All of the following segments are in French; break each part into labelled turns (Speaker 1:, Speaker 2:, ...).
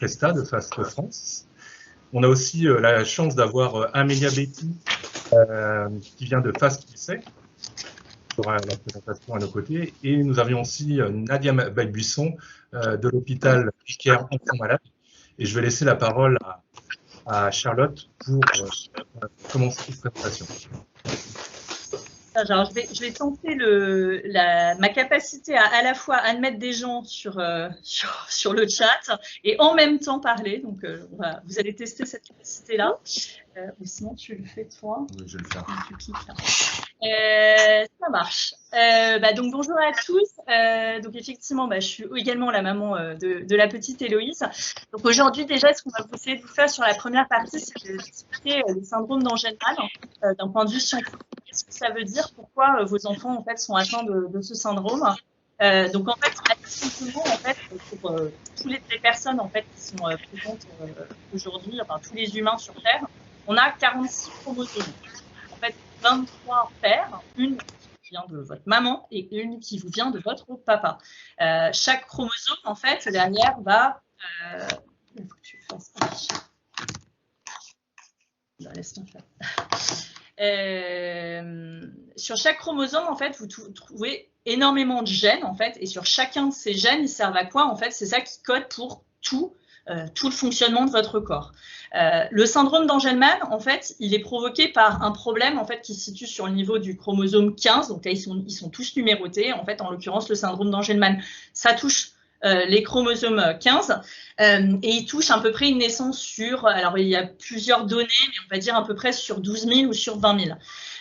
Speaker 1: Presta de Fast France. On a aussi la chance d'avoir Amélia Betty qui vient de Fast Conseil, qui aura la présentation à nos côtés. Et nous avions aussi Nadia Balbuisson de l'hôpital Vicaire Enfants Malades. Et je vais laisser la parole à Charlotte pour commencer cette présentation.
Speaker 2: Alors, je vais tenter ma capacité à la fois admettre des gens sur le chat et en même temps parler. Donc, vous allez tester cette capacité-là. Ou sinon, tu le fais toi.
Speaker 1: Oui, je vais le faire.
Speaker 2: Tu cliques là. Ça marche. Donc, bonjour à tous. Donc, effectivement, je suis également la maman de la petite Héloïse. Donc, aujourd'hui, déjà, ce qu'on va essayer de vous faire sur la première partie, c'est d'expliquer le syndrome d'Angelman d'un point de vue scientifique. Qu'est-ce que ça veut dire? Pourquoi vos enfants en fait sont atteints de ce syndrome? Donc en fait, simplement en fait pour toutes les personnes en fait qui sont présentes aujourd'hui, enfin tous les humains sur Terre, on a 46 chromosomes. En fait, 23 pères, une qui vient de votre maman et une qui vous vient de votre papa. Chaque chromosome en fait derrière va. Il faut que tu fasses. Laisse-moi faire. Sur chaque chromosome, en fait, vous trouvez énormément de gènes, en fait, et sur chacun de ces gènes, ils servent à quoi? En fait, c'est ça qui code pour tout le fonctionnement de votre corps. Le syndrome d'Angelman, en fait, il est provoqué par un problème, en fait, qui se situe sur le niveau du chromosome 15. Donc là, ils sont tous numérotés. En fait, en l'occurrence, le syndrome d'Angelman, ça touche les chromosomes 15 et il touche à peu près une naissance sur, alors il y a plusieurs données, mais on va dire à peu près sur 12 000 ou sur 20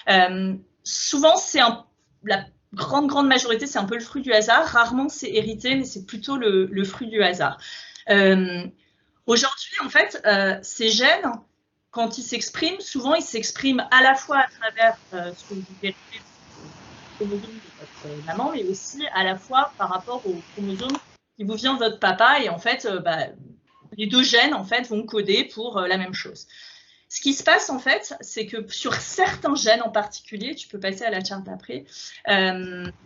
Speaker 2: 000. Souvent, la grande majorité, c'est un peu le fruit du hasard. Rarement, c'est hérité, mais c'est plutôt le fruit du hasard. Aujourd'hui, en fait, ces gènes, quand ils s'expriment, souvent, ils s'expriment à la fois à travers ce que vous verrez au chromosome de votre maman, mais aussi à la fois par rapport au chromosome qui vous vient de votre papa, et en fait, les deux gènes en fait vont coder pour la même chose. Ce qui se passe en fait, c'est que sur certains gènes en particulier, tu peux passer à la charte après,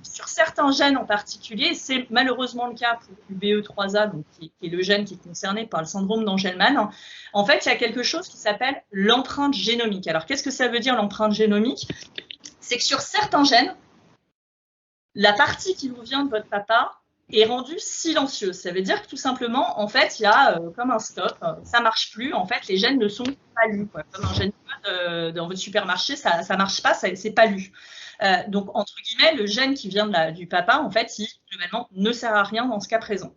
Speaker 2: sur certains gènes en particulier, c'est malheureusement le cas pour UBE3A, donc qui est le gène qui est concerné par le syndrome d'Angelman. En fait, il y a quelque chose qui s'appelle l'empreinte génomique. Alors, qu'est-ce que ça veut dire l'empreinte génomique? C'est que sur certains gènes, la partie qui vous vient de votre papa est rendue silencieuse. Ça veut dire que tout simplement, en fait, il y a comme un stop, ça marche plus. En fait, les gènes ne sont pas lus, quoi. Comme un gène dans votre supermarché, ça marche pas, c'est pas lu. Donc, entre guillemets, le gène qui vient du papa, en fait, il, globalement, ne sert à rien dans ce cas présent.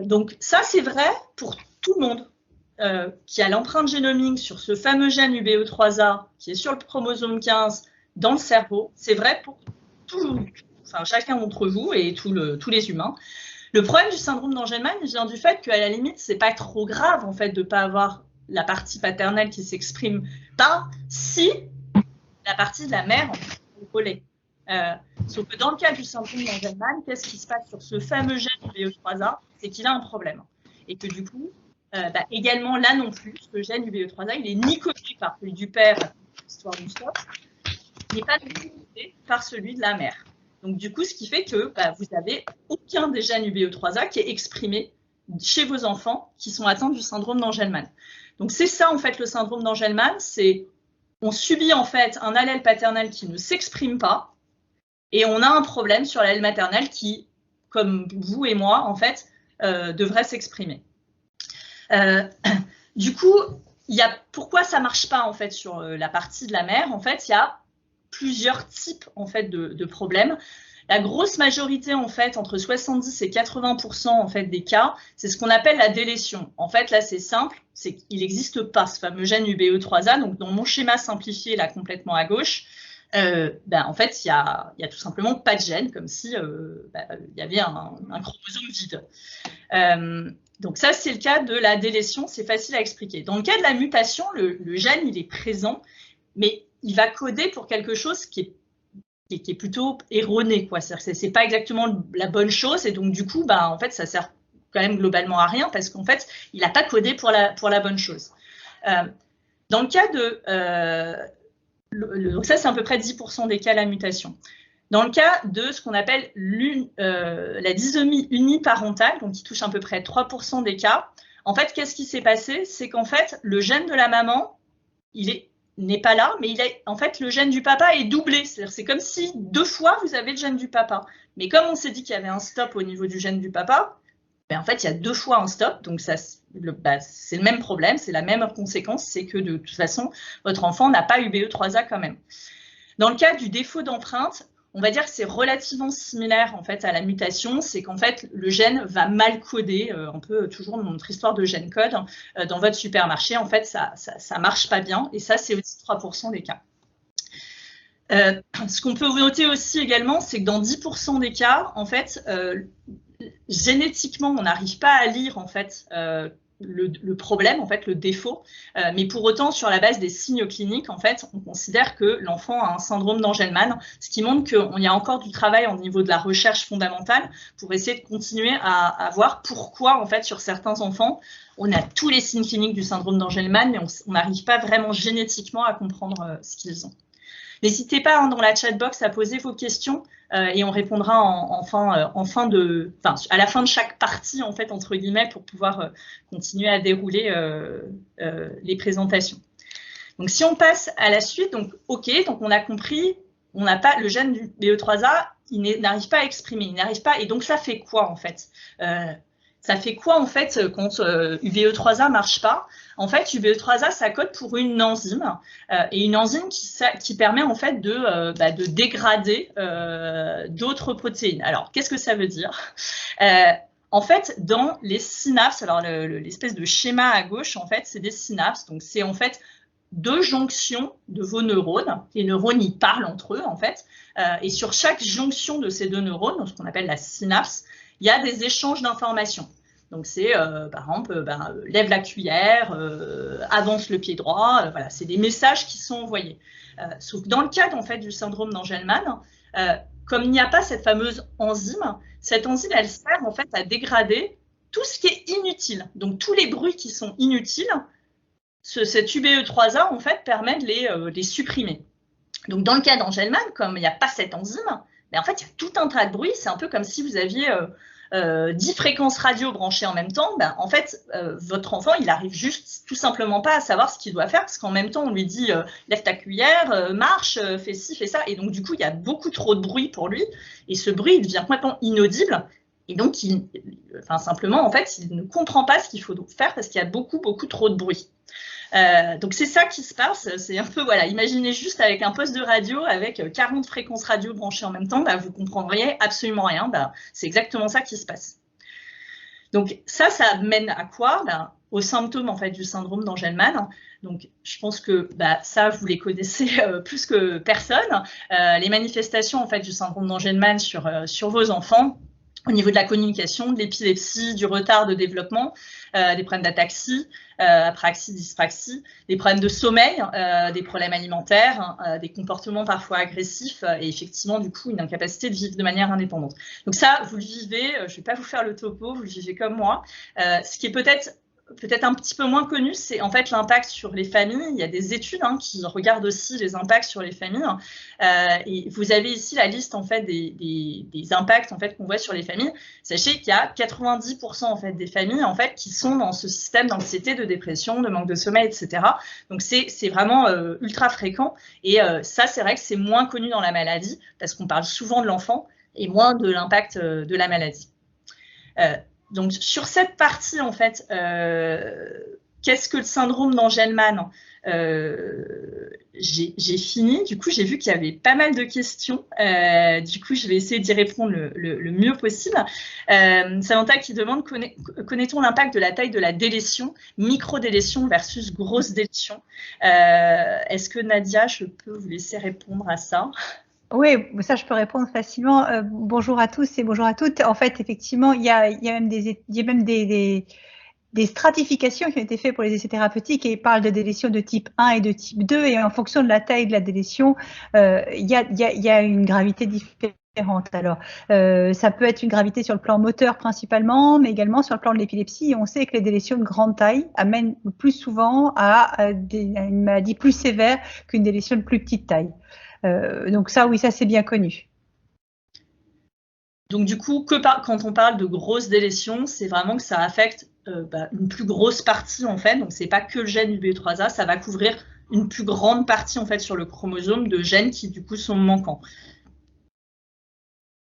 Speaker 2: Donc, ça, c'est vrai pour tout le monde qui a l'empreinte génomique sur ce fameux gène UBE3A qui est sur le chromosome 15 dans le cerveau. C'est vrai pour chacun d'entre vous et tous les humains. Le problème du syndrome d'Angelman vient du fait qu'à la limite, c'est pas trop grave en fait de pas avoir la partie paternelle qui s'exprime pas si la partie de la mère est collée. Sauf que dans le cas du syndrome d'Angelman, qu'est-ce qui se passe sur ce fameux gène UBE3A? C'est qu'il a un problème. Et que du coup, également là non plus, ce gène UBE3A, il est ni codé par celui du père, histoire du stop, il n'est pas codé par celui de la mère. Donc, du coup, ce qui fait que vous n'avez aucun des gènes UBE3A qui est exprimé chez vos enfants qui sont atteints du syndrome d'Angelman. Donc, c'est ça, en fait, le syndrome d'Angelman. C'est on subit, en fait, un allèle paternel qui ne s'exprime pas et on a un problème sur l'allèle maternel qui, comme vous et moi, en fait, devrait s'exprimer. Du coup, pourquoi ça ne marche pas, en fait, sur la partie de la mère? En fait, il y a plusieurs types en fait de problèmes. La grosse majorité en fait, entre 70 et 80% en fait des cas, c'est ce qu'on appelle la délétion. En fait, là c'est simple, c'est qu'il n'existe pas ce fameux gène UBE3A. Donc dans mon schéma simplifié là complètement à gauche, en fait il y a tout simplement pas de gène, comme si il y avait un chromosome vide. Donc ça c'est le cas de la délétion, c'est facile à expliquer. Dans le cas de la mutation, le gène il est présent, mais il va coder pour quelque chose qui est plutôt erroné, quoi. C'est pas exactement la bonne chose, et donc du coup, en fait, ça sert quand même globalement à rien parce qu'en fait, il n'a pas codé pour la bonne chose. Dans le cas de, donc ça, c'est à peu près 10% des cas la mutation. Dans le cas de ce qu'on appelle la disomie uniparentale, donc qui touche à peu près 3% des cas, en fait, qu'est-ce qui s'est passé? C'est qu'en fait, le gène de la maman, il n'est pas là, mais en fait, le gène du papa est doublé. C'est-à-dire, c'est comme si 2 fois, vous avez le gène du papa. Mais comme on s'est dit qu'il y avait un stop au niveau du gène du papa, ben, en fait, il y a 2 fois un stop. Donc, c'est le même problème, c'est la même conséquence, c'est que de toute façon, votre enfant n'a pas UBE3A quand même. Dans le cas du défaut d'empreinte, on va dire que c'est relativement similaire en fait à la mutation, c'est qu'en fait le gène va mal coder, un peu toujours dans notre histoire de gène code, dans votre supermarché, en fait ça marche pas bien, et ça c'est aussi 3% des cas. Ce qu'on peut noter aussi également, c'est que dans 10% des cas, en fait, génétiquement, on n'arrive pas à lire en fait le problème, en fait, le défaut, mais pour autant, sur la base des signes cliniques, en fait, on considère que l'enfant a un syndrome d'Angelman, ce qui montre qu'il y a encore du travail au niveau de la recherche fondamentale pour essayer de continuer à voir pourquoi, en fait, sur certains enfants, on a tous les signes cliniques du syndrome d'Angelman, mais on n'arrive pas vraiment génétiquement à comprendre ce qu'ils ont. N'hésitez pas dans la chatbox à poser vos questions et on répondra à la fin de chaque partie, en fait, entre guillemets, pour pouvoir continuer à dérouler les présentations. Donc, si on passe à la suite, donc, OK, donc on a compris, on n'a pas le gène du BE3A, il n'arrive pas à exprimer, il n'arrive pas, et donc ça fait quoi, en fait? Ça fait quoi, en fait, quand UBE3A marche pas? En fait, UBE3A, ça code pour une enzyme, et une enzyme qui permet, en fait, de dégrader d'autres protéines. Alors, qu'est-ce que ça veut dire? En fait, dans les synapses, alors l'espèce de schéma à gauche, en fait, c'est des synapses. Donc, c'est en fait 2 jonctions de vos neurones. Les neurones, ils parlent entre eux, en fait. Et sur chaque jonction de ces 2 neurones, ce qu'on appelle la synapse, il y a des échanges d'informations. Donc, c'est, par exemple, lève la cuillère, avance le pied droit. Voilà, c'est des messages qui sont envoyés. Sauf que dans le cadre, en fait, du syndrome d'Angelman, comme il n'y a pas cette fameuse enzyme, cette enzyme, elle sert, en fait, à dégrader tout ce qui est inutile. Donc, tous les bruits qui sont inutiles, cet UBE3A, en fait, permet de les supprimer. Donc, dans le cas d'Angelman, comme il n'y a pas cette enzyme, ben, en fait, il y a tout un tas de bruits. C'est un peu comme si vous aviez 10 fréquences radio branchées en même temps. Ben, en fait, votre enfant, il arrive juste tout simplement pas à savoir ce qu'il doit faire, parce qu'en même temps, on lui dit lève ta cuillère, marche, fais ci, fais ça. Et donc, du coup, il y a beaucoup trop de bruit pour lui. Et ce bruit, il devient complètement inaudible. Et donc, simplement, en fait, il ne comprend pas ce qu'il faut faire parce qu'il y a beaucoup, beaucoup trop de bruit. Donc c'est ça qui se passe, c'est un peu, voilà, imaginez juste avec un poste de radio avec 40 fréquences radio branchées en même temps, bah, vous comprendriez absolument rien, bah, c'est exactement ça qui se passe. Donc ça mène à quoi? Bah, aux symptômes, en fait, du syndrome d'Angelman. Donc je pense que ça, vous les connaissez plus que personne. Les manifestations, en fait, du syndrome d'Angelman sur vos enfants, au niveau de la communication, de l'épilepsie, du retard de développement, des problèmes d'ataxie, apraxie, dyspraxie, des problèmes de sommeil, des problèmes alimentaires, des comportements parfois agressifs et effectivement, du coup, une incapacité de vivre de manière indépendante. Donc ça, vous le vivez, je ne vais pas vous faire le topo, vous le vivez comme moi. Ce qui est peut-être un petit peu moins connu, c'est en fait l'impact sur les familles. Il y a des études qui regardent aussi les impacts sur les familles. Et vous avez ici la liste en fait des impacts en fait qu'on voit sur les familles. Sachez qu'il y a 90% en fait des familles en fait qui sont dans ce système d'anxiété, de dépression, de manque de sommeil, etc. Donc c'est vraiment ultra fréquent. Et ça, c'est vrai que c'est moins connu dans la maladie parce qu'on parle souvent de l'enfant et moins de l'impact de la maladie. Donc, sur cette partie, en fait, qu'est-ce que le syndrome d'Angelman? J'ai fini. Du coup, j'ai vu qu'il y avait pas mal de questions. Du coup, je vais essayer d'y répondre le mieux possible. Samantha qui demande, connaît-on l'impact de la taille de la délétion, micro-délétion versus grosse délétion? Est-ce que Nadia, je peux vous laisser répondre à ça?
Speaker 3: Oui, ça je peux répondre facilement. Bonjour à tous et bonjour à toutes. En fait, effectivement, il y a même des stratifications qui ont été faites pour les essais thérapeutiques et ils parlent de délétion de type 1 et de type 2 et en fonction de la taille de la délétion, il y a une gravité différente. Alors, ça peut être une gravité sur le plan moteur principalement, mais également sur le plan de l'épilepsie. Et on sait que les délétions de grande taille amènent plus souvent à une maladie plus sévère qu'une délétion de plus petite taille. Donc ça, oui, ça c'est bien connu.
Speaker 2: Donc du coup, quand on parle de grosses délétions, c'est vraiment que ça affecte une plus grosse partie en fait. Donc c'est pas que le gène UBE3A, ça va couvrir une plus grande partie en fait sur le chromosome de gènes qui du coup sont manquants.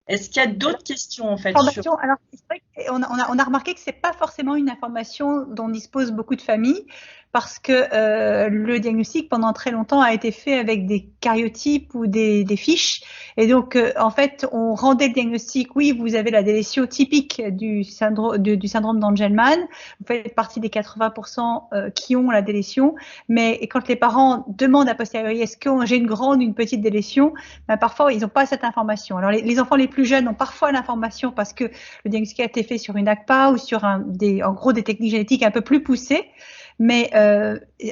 Speaker 2: Est-ce qu'il y a d'autres questions en fait sur...
Speaker 3: Alors, c'est vrai qu'on a remarqué que c'est pas forcément une information dont disposent beaucoup de familles, parce que le diagnostic pendant très longtemps a été fait avec des cariotypes ou des fiches, et donc en fait on rendait le diagnostic, oui vous avez la délétion typique du syndrome d'Angelman, vous faites partie des 80% qui ont la délétion, mais quand les parents demandent a posteriori est-ce que j'ai une grande ou une petite délétion, ben, parfois ils n'ont pas cette information. Alors les enfants les plus jeunes ont parfois l'information parce que le diagnostic a été fait sur une ACPA ou sur en gros des techniques génétiques un peu plus poussées. Mais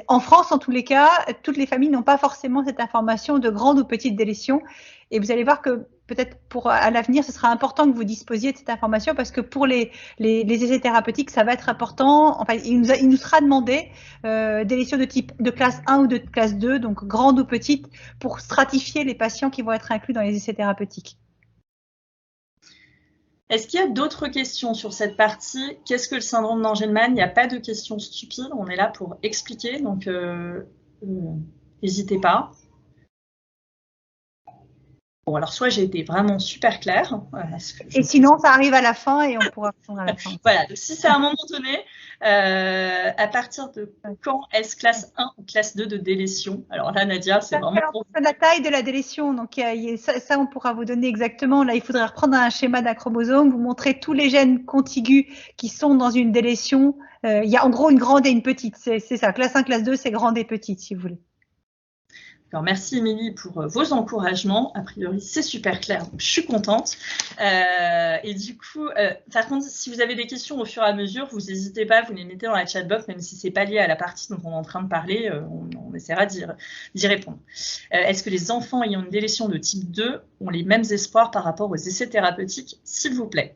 Speaker 3: en France, en tous les cas, toutes les familles n'ont pas forcément cette information de grande ou petite délétion. Et vous allez voir que peut-être à l'avenir, ce sera important que vous disposiez de cette information parce que pour les essais thérapeutiques, ça va être important. Enfin, il nous sera demandé délétion de classe 1 ou de classe 2, donc grande ou petite, pour stratifier les patients qui vont être inclus dans les essais thérapeutiques.
Speaker 2: Est-ce qu'il y a d'autres questions sur cette partie? Qu'est-ce que le syndrome d'Angelman? Il n'y a pas de questions stupides, on est là pour expliquer, donc n'hésitez pas. Bon, alors soit j'ai été vraiment super claire.
Speaker 3: Et sinon, ça arrive à la fin et on pourra répondre à la fin.
Speaker 2: Voilà, donc si c'est à un moment donné, à partir de quand est-ce classe 1 ou classe 2 de délétion? Alors là, Nadia, c'est vraiment...
Speaker 3: C'est la taille de la délétion, donc ça, on pourra vous donner exactement. Là, il faudrait reprendre un schéma d'un chromosome, vous montrer tous les gènes contigus qui sont dans une délétion. Il y a en gros une grande et une petite, c'est ça. Classe 1, classe 2, c'est grande et petite, si vous voulez.
Speaker 2: Alors, merci Émilie pour vos encouragements. A priori, c'est super clair, donc je suis contente. Et du coup, par contre, si vous avez des questions au fur et à mesure, vous n'hésitez pas, vous les mettez dans la chat box, même si ce n'est pas lié à la partie dont on est en train de parler, on essaiera d'y répondre. Est-ce que les enfants ayant une délétion de type 2 ont les mêmes espoirs par rapport aux essais thérapeutiques, s'il vous plaît?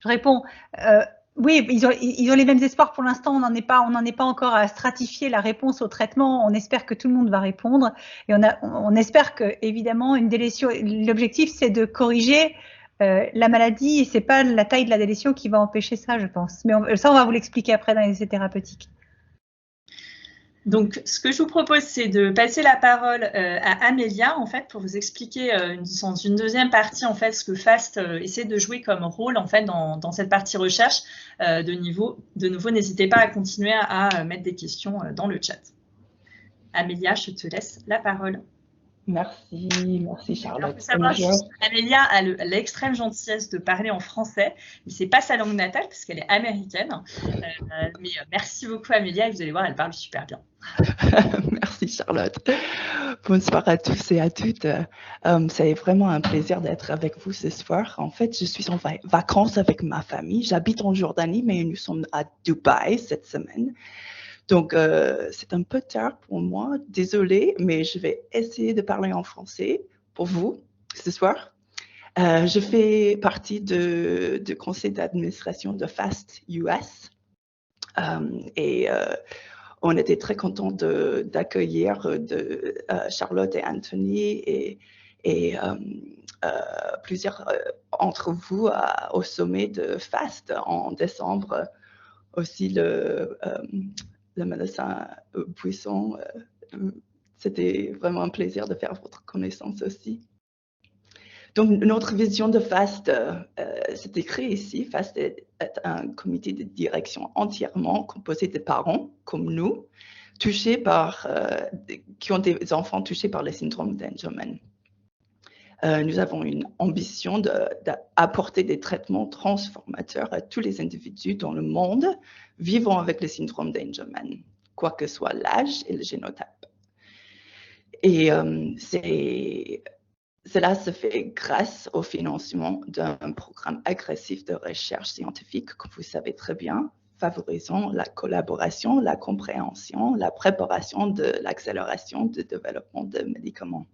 Speaker 3: Je réponds. Oui, ils ont les mêmes espoirs pour l'instant. On n'en est pas encore à stratifier la réponse au traitement. On espère que tout le monde va répondre et on espère que évidemment une délétion. L'objectif c'est de corriger la maladie et c'est pas la taille de la délétion qui va empêcher ça, je pense. Mais ça, on va vous l'expliquer après dans les essais thérapeutiques.
Speaker 2: Donc, ce que je vous propose, c'est de passer la parole à Amélia, en fait, pour vous expliquer dans une deuxième partie, en fait, ce que FAST essaie de jouer comme rôle, en fait, dans cette partie recherche. De nouveau, n'hésitez pas à continuer à mettre des questions dans le chat. Amélia, je te laisse la parole.
Speaker 4: Merci Charlotte.
Speaker 2: Amélia a l'extrême gentillesse de parler en français, mais c'est pas sa langue natale parce qu'elle est américaine. Mais merci beaucoup Amélia et vous allez voir, elle parle super bien.
Speaker 4: Merci Charlotte. Bonsoir à tous et à toutes. C'est vraiment un plaisir d'être avec vous ce soir. En fait, je suis en vacances avec ma famille. J'habite en Jordanie, mais nous sommes à Dubaï cette semaine. Donc, c'est un peu tard pour moi, désolée, mais je vais essayer de parler en français pour vous ce soir. Je fais partie du conseil d'administration de FAST US et on était très contents d'accueillir Charlotte et Anthony et plusieurs d'entre vous au sommet de FAST en décembre. Aussi le médecin Buisson, c'était vraiment un plaisir de faire votre connaissance aussi. Donc, notre vision de FAST, c'est écrit ici. FAST est un comité de direction entièrement composé de parents comme nous, qui ont des enfants touchés par le syndrome d'Angelman. Nous avons une ambition d'apporter des traitements transformateurs à tous les individus dans le monde vivant avec le syndrome d'Angelman, quoi que soit l'âge et le génotype. Et cela se fait grâce au financement d'un programme agressif de recherche scientifique, comme vous savez très bien, favorisant la collaboration, la compréhension, la préparation de l'accélération du développement de médicaments.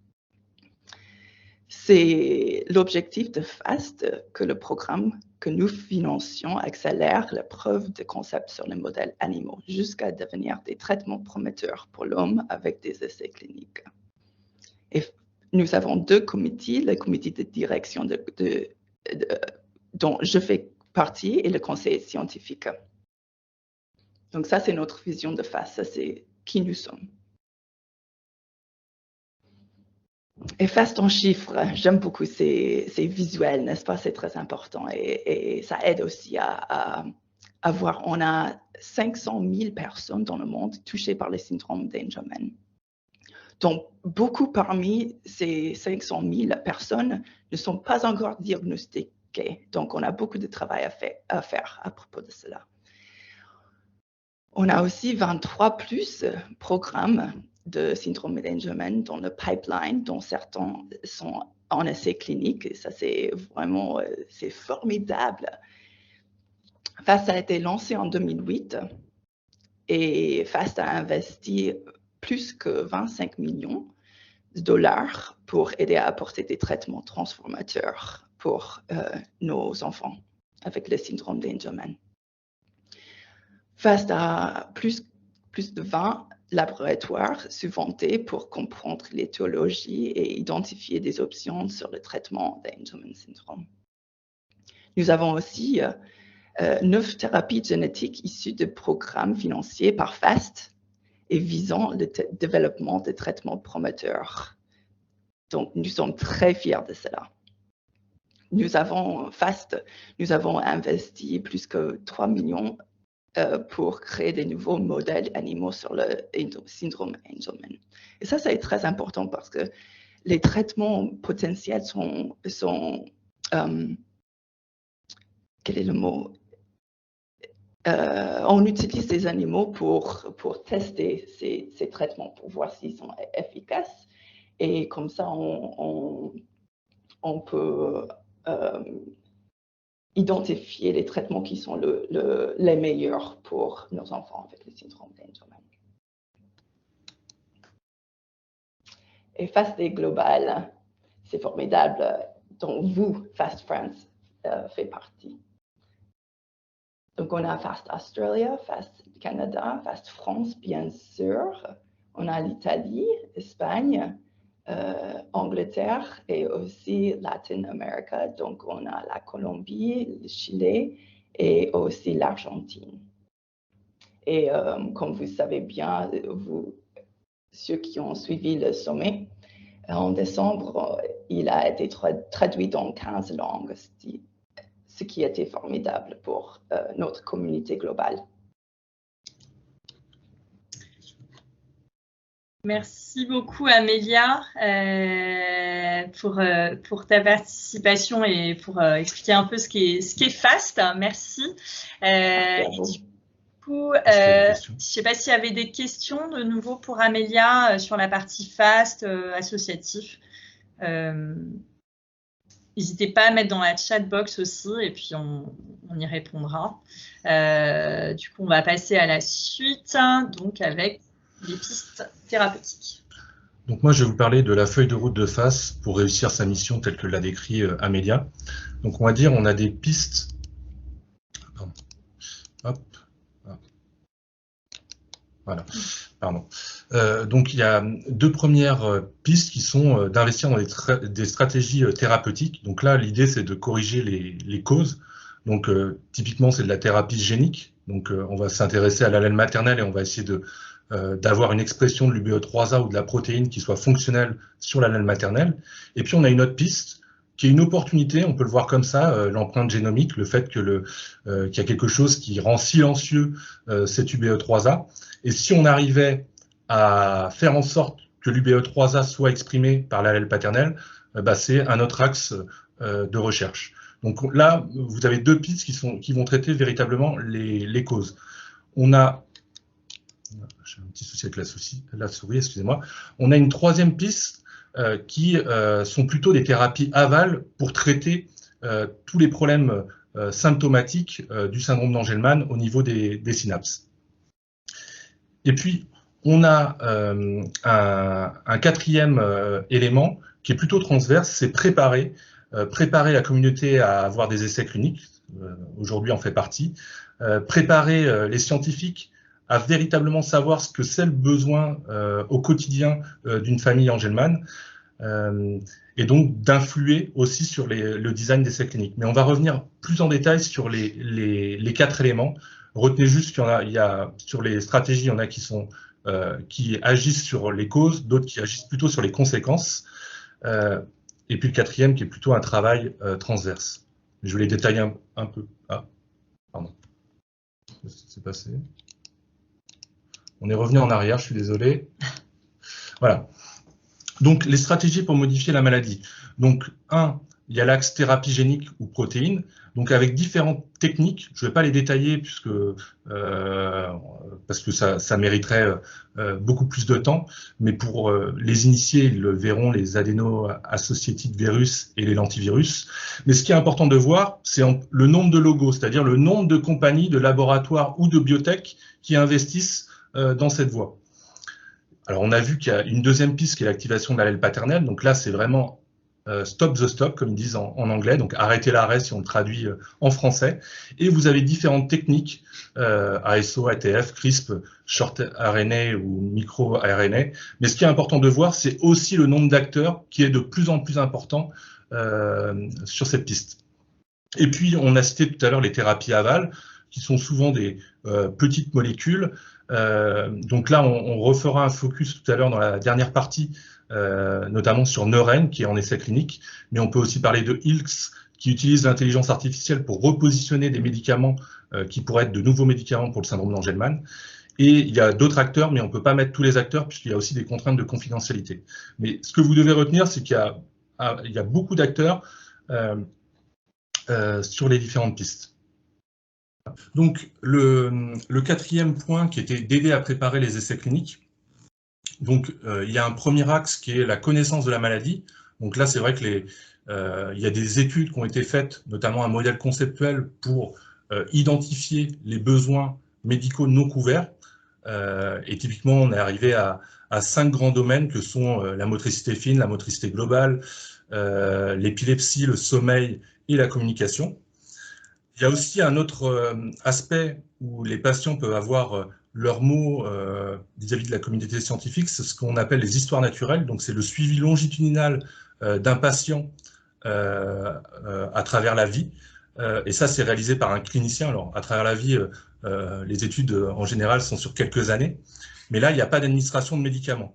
Speaker 4: C'est l'objectif de FAST que le programme que nous financions accélère la preuve de concept sur les modèles animaux jusqu'à devenir des traitements prometteurs pour l'homme avec des essais cliniques. Et nous avons deux comités, le comité de direction dont je fais partie et le conseil scientifique. Donc ça, c'est notre vision de FAST, ça c'est qui nous sommes. Et FAST en chiffres, j'aime beaucoup ces visuels, n'est-ce pas? C'est très important et ça aide aussi à voir. On a 500 000 personnes dans le monde touchées par le syndrome d'Angelman. Donc, beaucoup parmi ces 500 000 personnes ne sont pas encore diagnostiquées. Donc, on a beaucoup de travail à faire à propos de cela. On a aussi 23 plus programmes de syndrome d'Angelman dans le pipeline, dont certains sont en essai clinique. Et ça, c'est vraiment c'est formidable. FAST a été lancé en 2008 et FAST a investi plus que 25 millions de dollars pour aider à apporter des traitements transformateurs pour nos enfants avec le syndrome d'Angelman. FAST a plus de 20 laboratoires subventés pour comprendre l'étiologie et identifier des options sur le traitement d'Angelman syndrome. Nous avons aussi 9 thérapies génétiques issues de programmes financés par FAST et visant le développement de traitements promoteurs. Donc, nous sommes très fiers de cela. Nous avons investi plus que 3 millions pour créer des nouveaux modèles animaux sur le syndrome Angelman. Et ça, c'est très important parce que les traitements potentiels sont quel est le mot? On utilise des animaux pour tester ces traitements, pour voir s'ils sont efficaces. Et comme ça, on peut identifier les traitements qui sont les meilleurs pour nos enfants avec le syndrome d'Angelman. Et FAST est global, c'est formidable, dont vous, FAST France, fait partie. Donc, on a FAST Australia, FAST Canada, FAST France, bien sûr. On a l'Italie, l'Espagne, Angleterre et aussi Latin America. Donc, on a la Colombie, le Chili et aussi l'Argentine. Et comme vous savez bien, ceux qui ont suivi le sommet, en décembre, il a été traduit dans 15 langues, ce qui était formidable pour notre communauté globale.
Speaker 2: Merci beaucoup Amélia pour ta participation et pour expliquer un peu ce qu'est FAST. Merci. Du coup, je ne sais pas s'il y avait des questions de nouveau pour Amélia sur la partie FAST associatif. N'hésitez pas à mettre dans la chat box aussi et puis on y répondra. Du coup, on va passer à la suite, donc avec les pistes thérapeutiques.
Speaker 1: Donc moi, je vais vous parler de la feuille de route de FAST pour réussir sa mission telle que l'a décrit Amélia. Donc on va dire, on a des pistes. Pardon. Hop. Voilà. Pardon. Donc il y a deux premières pistes qui sont d'investir dans des stratégies thérapeutiques. Donc là, l'idée, c'est de corriger les causes. Donc typiquement, c'est de la thérapie génique. Donc on va s'intéresser à l'allèle maternel et on va essayer d'avoir une expression de l'UBE3A ou de la protéine qui soit fonctionnelle sur l'allèle maternel. Et puis on a une autre piste qui est une opportunité, on peut le voir comme ça, l'empreinte génomique, le fait que qu'il y a quelque chose qui rend silencieux cet UBE3A. Et si on arrivait à faire en sorte que l'UBE3A soit exprimé par l'allèle paternel, c'est un autre axe de recherche. Donc là, vous avez deux pistes qui vont traiter véritablement les causes. On a, j'ai un petit souci avec la souris, excusez-moi. On a une troisième piste qui sont plutôt des thérapies aval pour traiter tous les problèmes symptomatiques du syndrome d'Angelman au niveau des synapses. Et puis, on a un quatrième élément qui est plutôt transverse, c'est préparer la communauté à avoir des essais cliniques, aujourd'hui en fait partie, préparer les scientifiques à véritablement savoir ce que c'est le besoin au quotidien d'une famille Angelman, et donc d'influer aussi sur le design d'essais cliniques. Mais on va revenir plus en détail sur les 4 éléments. Retenez juste qu'il y a sur les stratégies, il y en a qui agissent sur les causes, d'autres qui agissent plutôt sur les conséquences, et puis le 4e qui est plutôt un travail transverse. Je vais les détailler un peu. Ah, pardon. Qu'est-ce qui s'est passé? On est revenu en arrière, je suis désolé. Voilà. Donc, les stratégies pour modifier la maladie. Donc, il y a l'axe thérapie génique ou protéines. Donc, avec différentes techniques, je ne vais pas les détailler parce que ça mériterait beaucoup plus de temps. Mais pour les initiés, ils le verront, les adéno-associated virus et les lentivirus. Mais ce qui est important de voir, c'est le nombre de logos, c'est-à-dire le nombre de compagnies, de laboratoires ou de biotech qui investissent dans cette voie. Alors, on a vu qu'il y a une deuxième piste qui est l'activation de l'allèle paternel. Donc là, c'est vraiment stop the stop, comme ils disent en anglais. Donc, arrêter l'arrêt si on le traduit en français. Et vous avez différentes techniques, ASO, ATF, CRISP, short RNA ou micro-RNA. Mais ce qui est important de voir, c'est aussi le nombre d'acteurs qui est de plus en plus important sur cette piste. Et puis, on a cité tout à l'heure les thérapies aval, qui sont souvent des petites molécules. Donc là, on refera un focus tout à l'heure dans la dernière partie, notamment sur Neuren, qui est en essai clinique, mais on peut aussi parler de ILX, qui utilise l'intelligence artificielle pour repositionner des médicaments qui pourraient être de nouveaux médicaments pour le syndrome d'Angelman. Et il y a d'autres acteurs, mais on ne peut pas mettre tous les acteurs, puisqu'il y a aussi des contraintes de confidentialité. Mais ce que vous devez retenir, c'est qu'il y a beaucoup d'acteurs sur les différentes pistes. Donc, le 4e point qui était d'aider à préparer les essais cliniques. Donc, il y a un premier axe qui est la connaissance de la maladie. Donc là, c'est vrai que il y a des études qui ont été faites, notamment un modèle conceptuel pour identifier les besoins médicaux non couverts. Et typiquement, on est arrivé à 5 grands domaines que sont la motricité fine, la motricité globale, l'épilepsie, le sommeil et la communication. Il y a aussi un autre aspect où les patients peuvent avoir leurs mots vis-à-vis de la communauté scientifique, c'est ce qu'on appelle les histoires naturelles. Donc, c'est le suivi longitudinal d'un patient à travers la vie. Et ça, c'est réalisé par un clinicien. Alors, à travers la vie, les études en général sont sur quelques années. Mais là, il n'y a pas d'administration de médicaments.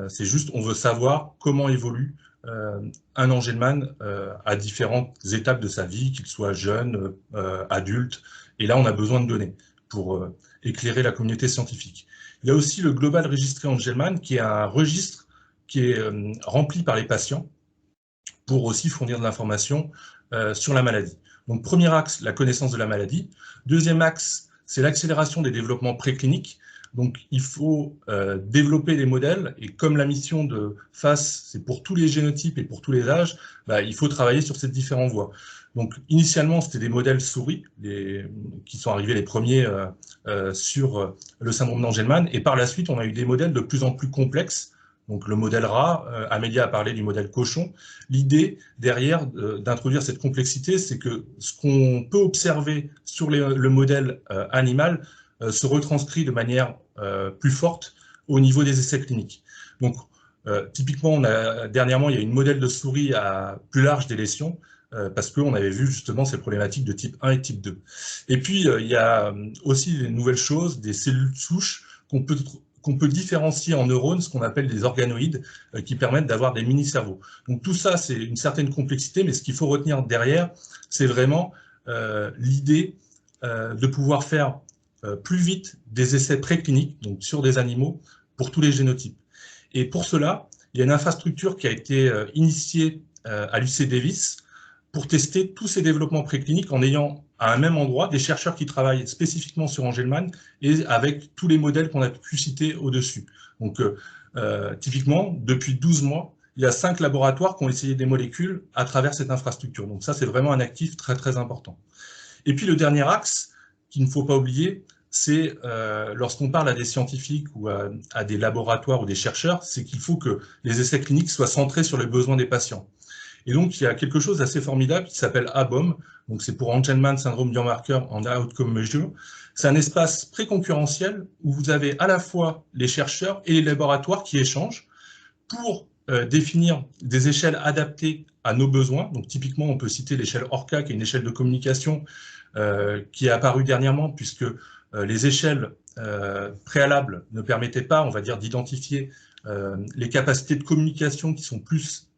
Speaker 1: C'est juste, on veut savoir comment évolue un Angelman à différentes étapes de sa vie, qu'il soit jeune, adulte. Et là, on a besoin de données pour éclairer la communauté scientifique. Il y a aussi le Global Registré Angelman, qui est un registre qui est rempli par les patients pour aussi fournir de l'information sur la maladie. Donc, premier axe, la connaissance de la maladie. Deuxième axe, c'est l'accélération des développements précliniques. Donc, il faut développer des modèles, et comme la mission de FASS, c'est pour tous les génotypes et pour tous les âges, il faut travailler sur ces différentes voies. Donc, initialement, c'était des modèles souris qui sont arrivés les premiers sur le syndrome d'Angelman, et par la suite, on a eu des modèles de plus en plus complexes. Donc, le modèle rat, Amélia a parlé du modèle cochon. L'idée derrière d'introduire cette complexité, c'est que ce qu'on peut observer sur le modèle animal se retranscrit de manière plus forte au niveau des essais cliniques. Donc, typiquement, dernièrement, il y a une modèle de souris à plus large des lésions, parce qu'on avait vu justement ces problématiques de type 1 et type 2. Et puis, il y a aussi des nouvelles choses, des cellules souches qu'on peut différencier en neurones, ce qu'on appelle des organoïdes, qui permettent d'avoir des mini-cerveaux. Donc tout ça, c'est une certaine complexité, mais ce qu'il faut retenir derrière, c'est vraiment l'idée de pouvoir faire plus vite des essais précliniques, donc sur des animaux, pour tous les génotypes. Et pour cela, il y a une infrastructure qui a été initiée à l'UC Davis pour tester tous ces développements précliniques en ayant à un même endroit des chercheurs qui travaillent spécifiquement sur Angelman et avec tous les modèles qu'on a pu citer au-dessus. Donc, typiquement, depuis 12 mois, il y a 5 laboratoires qui ont essayé des molécules à travers cette infrastructure. Donc ça, c'est vraiment un actif très, très important. Et puis, le dernier axe qu'il ne faut pas oublier, c'est lorsqu'on parle à des scientifiques ou à des laboratoires ou des chercheurs, c'est qu'il faut que les essais cliniques soient centrés sur les besoins des patients. Et donc, il y a quelque chose d'assez formidable qui s'appelle ABOM, donc c'est pour Angelman Syndrome Biomarker and Outcome Measure. C'est un espace préconcurrentiel où vous avez à la fois les chercheurs et les laboratoires qui échangent pour définir des échelles adaptées à nos besoins. Donc typiquement, on peut citer l'échelle ORCA, qui est une échelle de communication qui est apparue dernièrement, puisque les échelles préalables ne permettaient pas, on va dire, d'identifier les capacités de communication qui sont plus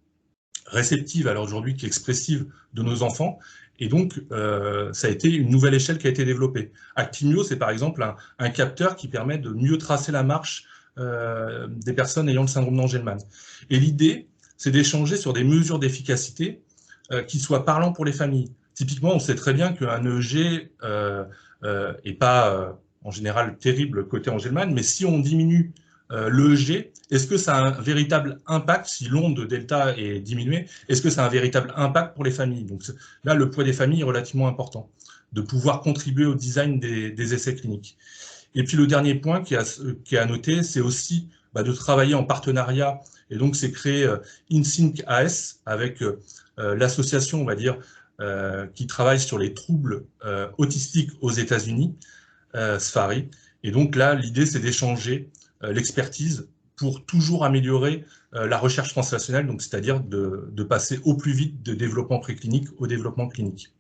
Speaker 1: réceptives alors aujourd'hui qu'expressives de nos enfants. Et donc, ça a été une nouvelle échelle qui a été développée. Actimio, c'est par exemple un capteur qui permet de mieux tracer la marche des personnes ayant le syndrome d'Angelman. Et l'idée, c'est d'échanger sur des mesures d'efficacité qui soient parlants pour les familles. Typiquement, on sait très bien qu'un EEG n'est pas en général terrible côté Angelman, mais si on diminue l'EEG, est-ce que ça a un véritable impact, si l'onde delta est diminuée, est-ce que ça a un véritable impact pour les familles? Donc là, le poids des familles est relativement important, de pouvoir contribuer au design des essais cliniques. Et puis le dernier point qui est à noter, c'est aussi de travailler en partenariat, et donc c'est créer InSync AS avec l'association, on va dire, qui travaille sur les troubles autistiques aux États-Unis, SFARI. Et donc là, l'idée, c'est d'échanger l'expertise pour toujours améliorer la recherche translationnelle, donc c'est-à-dire de passer au plus vite de développement préclinique au développement clinique.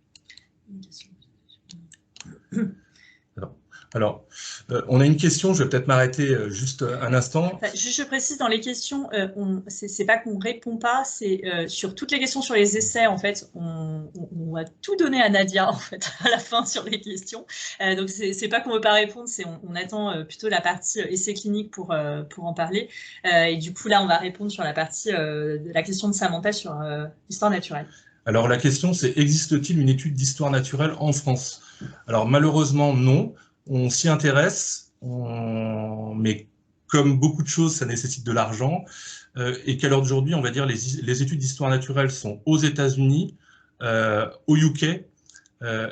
Speaker 1: Alors, on a une question, je vais peut-être m'arrêter juste un instant.
Speaker 2: Je précise, dans les questions, c'est pas qu'on répond pas, c'est sur toutes les questions sur les essais, en fait, on va tout donner à Nadia, en fait, à la fin sur les questions. Donc, c'est pas qu'on veut pas répondre, c'est on attend plutôt la partie essais cliniques pour en parler. Et du coup, là, on va répondre sur la partie de la question de Samantha sur l'histoire naturelle.
Speaker 1: Alors, la question, c'est existe-t-il une étude d'histoire naturelle en France? Alors, malheureusement, non. On s'y intéresse, mais comme beaucoup de choses, ça nécessite de l'argent. Et qu'à l'heure d'aujourd'hui, on va dire les études d'histoire naturelle sont aux États-Unis, au UK,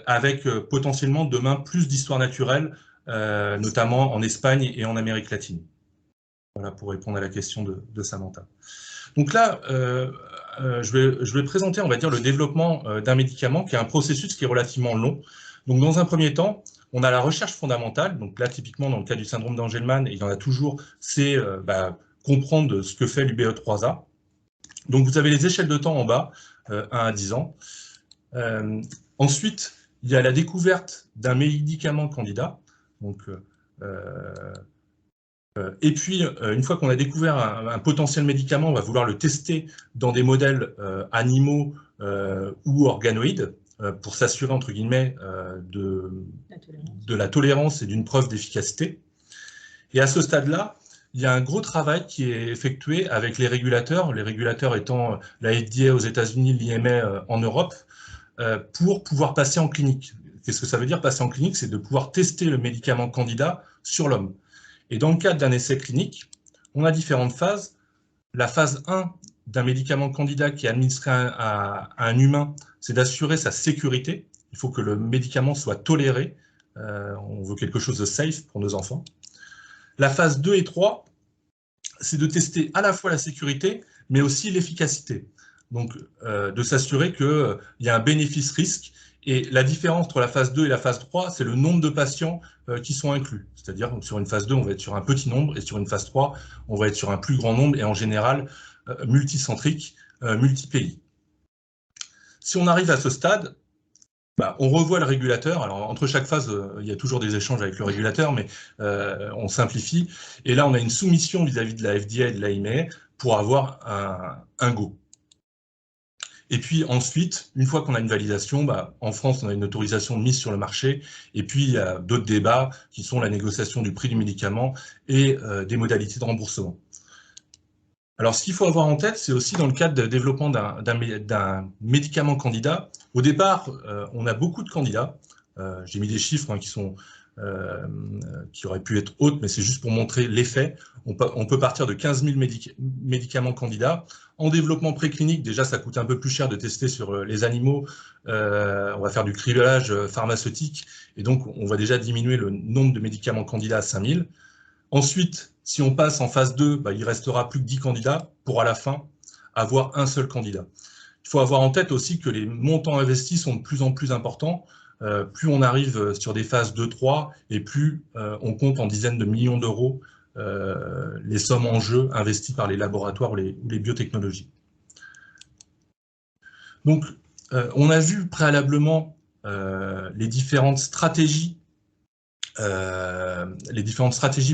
Speaker 1: avec potentiellement demain plus d'histoire naturelle, notamment en Espagne et en Amérique latine. Voilà pour répondre à la question de Samantha. Donc là, je vais présenter, on va dire, le développement d'un médicament qui est un processus qui est relativement long. Donc dans un premier temps, on a la recherche fondamentale, donc là typiquement dans le cas du syndrome d'Angelman, et il y en a toujours, c'est comprendre ce que fait l'UBE3A. Donc vous avez les échelles de temps en bas, 1 à 10 ans. Ensuite, il y a la découverte d'un médicament candidat. Donc, et puis, une fois qu'on a découvert un potentiel médicament, on va vouloir le tester dans des modèles animaux ou organoïdes, pour s'assurer, entre guillemets, de la tolérance et d'une preuve d'efficacité. Et à ce stade-là, il y a un gros travail qui est effectué avec les régulateurs étant la FDA aux États-Unis, l'IMA en Europe, pour pouvoir passer en clinique. Qu'est-ce que ça veut dire passer en clinique? C'est de pouvoir tester le médicament candidat sur l'homme. Et dans le cadre d'un essai clinique, on a différentes phases. La phase 1 d'un médicament candidat qui est administré à un humain, c'est d'assurer sa sécurité. Il faut que le médicament soit toléré. On veut quelque chose de safe pour nos enfants. La phase 2 et 3, c'est de tester à la fois la sécurité, mais aussi l'efficacité. Donc, de s'assurer qu'il y a un bénéfice-risque. Et la différence entre la phase 2 et la phase 3, c'est le nombre de patients qui sont inclus. C'est-à-dire, sur une phase 2, on va être sur un petit nombre, et sur une phase 3, on va être sur un plus grand nombre, et en général, multicentrique, multi-pays. Si on arrive à ce stade, on revoit le régulateur. Alors, entre chaque phase, il y a toujours des échanges avec le régulateur, mais on simplifie. Et là, on a une soumission vis-à-vis de la FDA et de l'AIME pour avoir un go. Et puis ensuite, une fois qu'on a une validation, en France, on a une autorisation de mise sur le marché. Et puis, il y a d'autres débats qui sont la négociation du prix du médicament et des modalités de remboursement. Alors, ce qu'il faut avoir en tête, c'est aussi dans le cadre de développement d'un médicament candidat. Au départ, on a beaucoup de candidats. J'ai mis des chiffres qui auraient pu être hautes, mais c'est juste pour montrer l'effet. On peut partir de 15 000 médicaments candidats. En développement préclinique, déjà, ça coûte un peu plus cher de tester sur les animaux. On va faire du criblage pharmaceutique, et donc on va déjà diminuer le nombre de médicaments candidats à 5 000. Ensuite, si on passe en phase 2, il restera plus que 10 candidats pour à la fin avoir un seul candidat. Il faut avoir en tête aussi que les montants investis sont de plus en plus importants. Plus on arrive sur des phases 2-3 et plus on compte en dizaines de millions d'euros les sommes en jeu investies par les laboratoires ou les biotechnologies. Donc, on a vu préalablement les différentes stratégies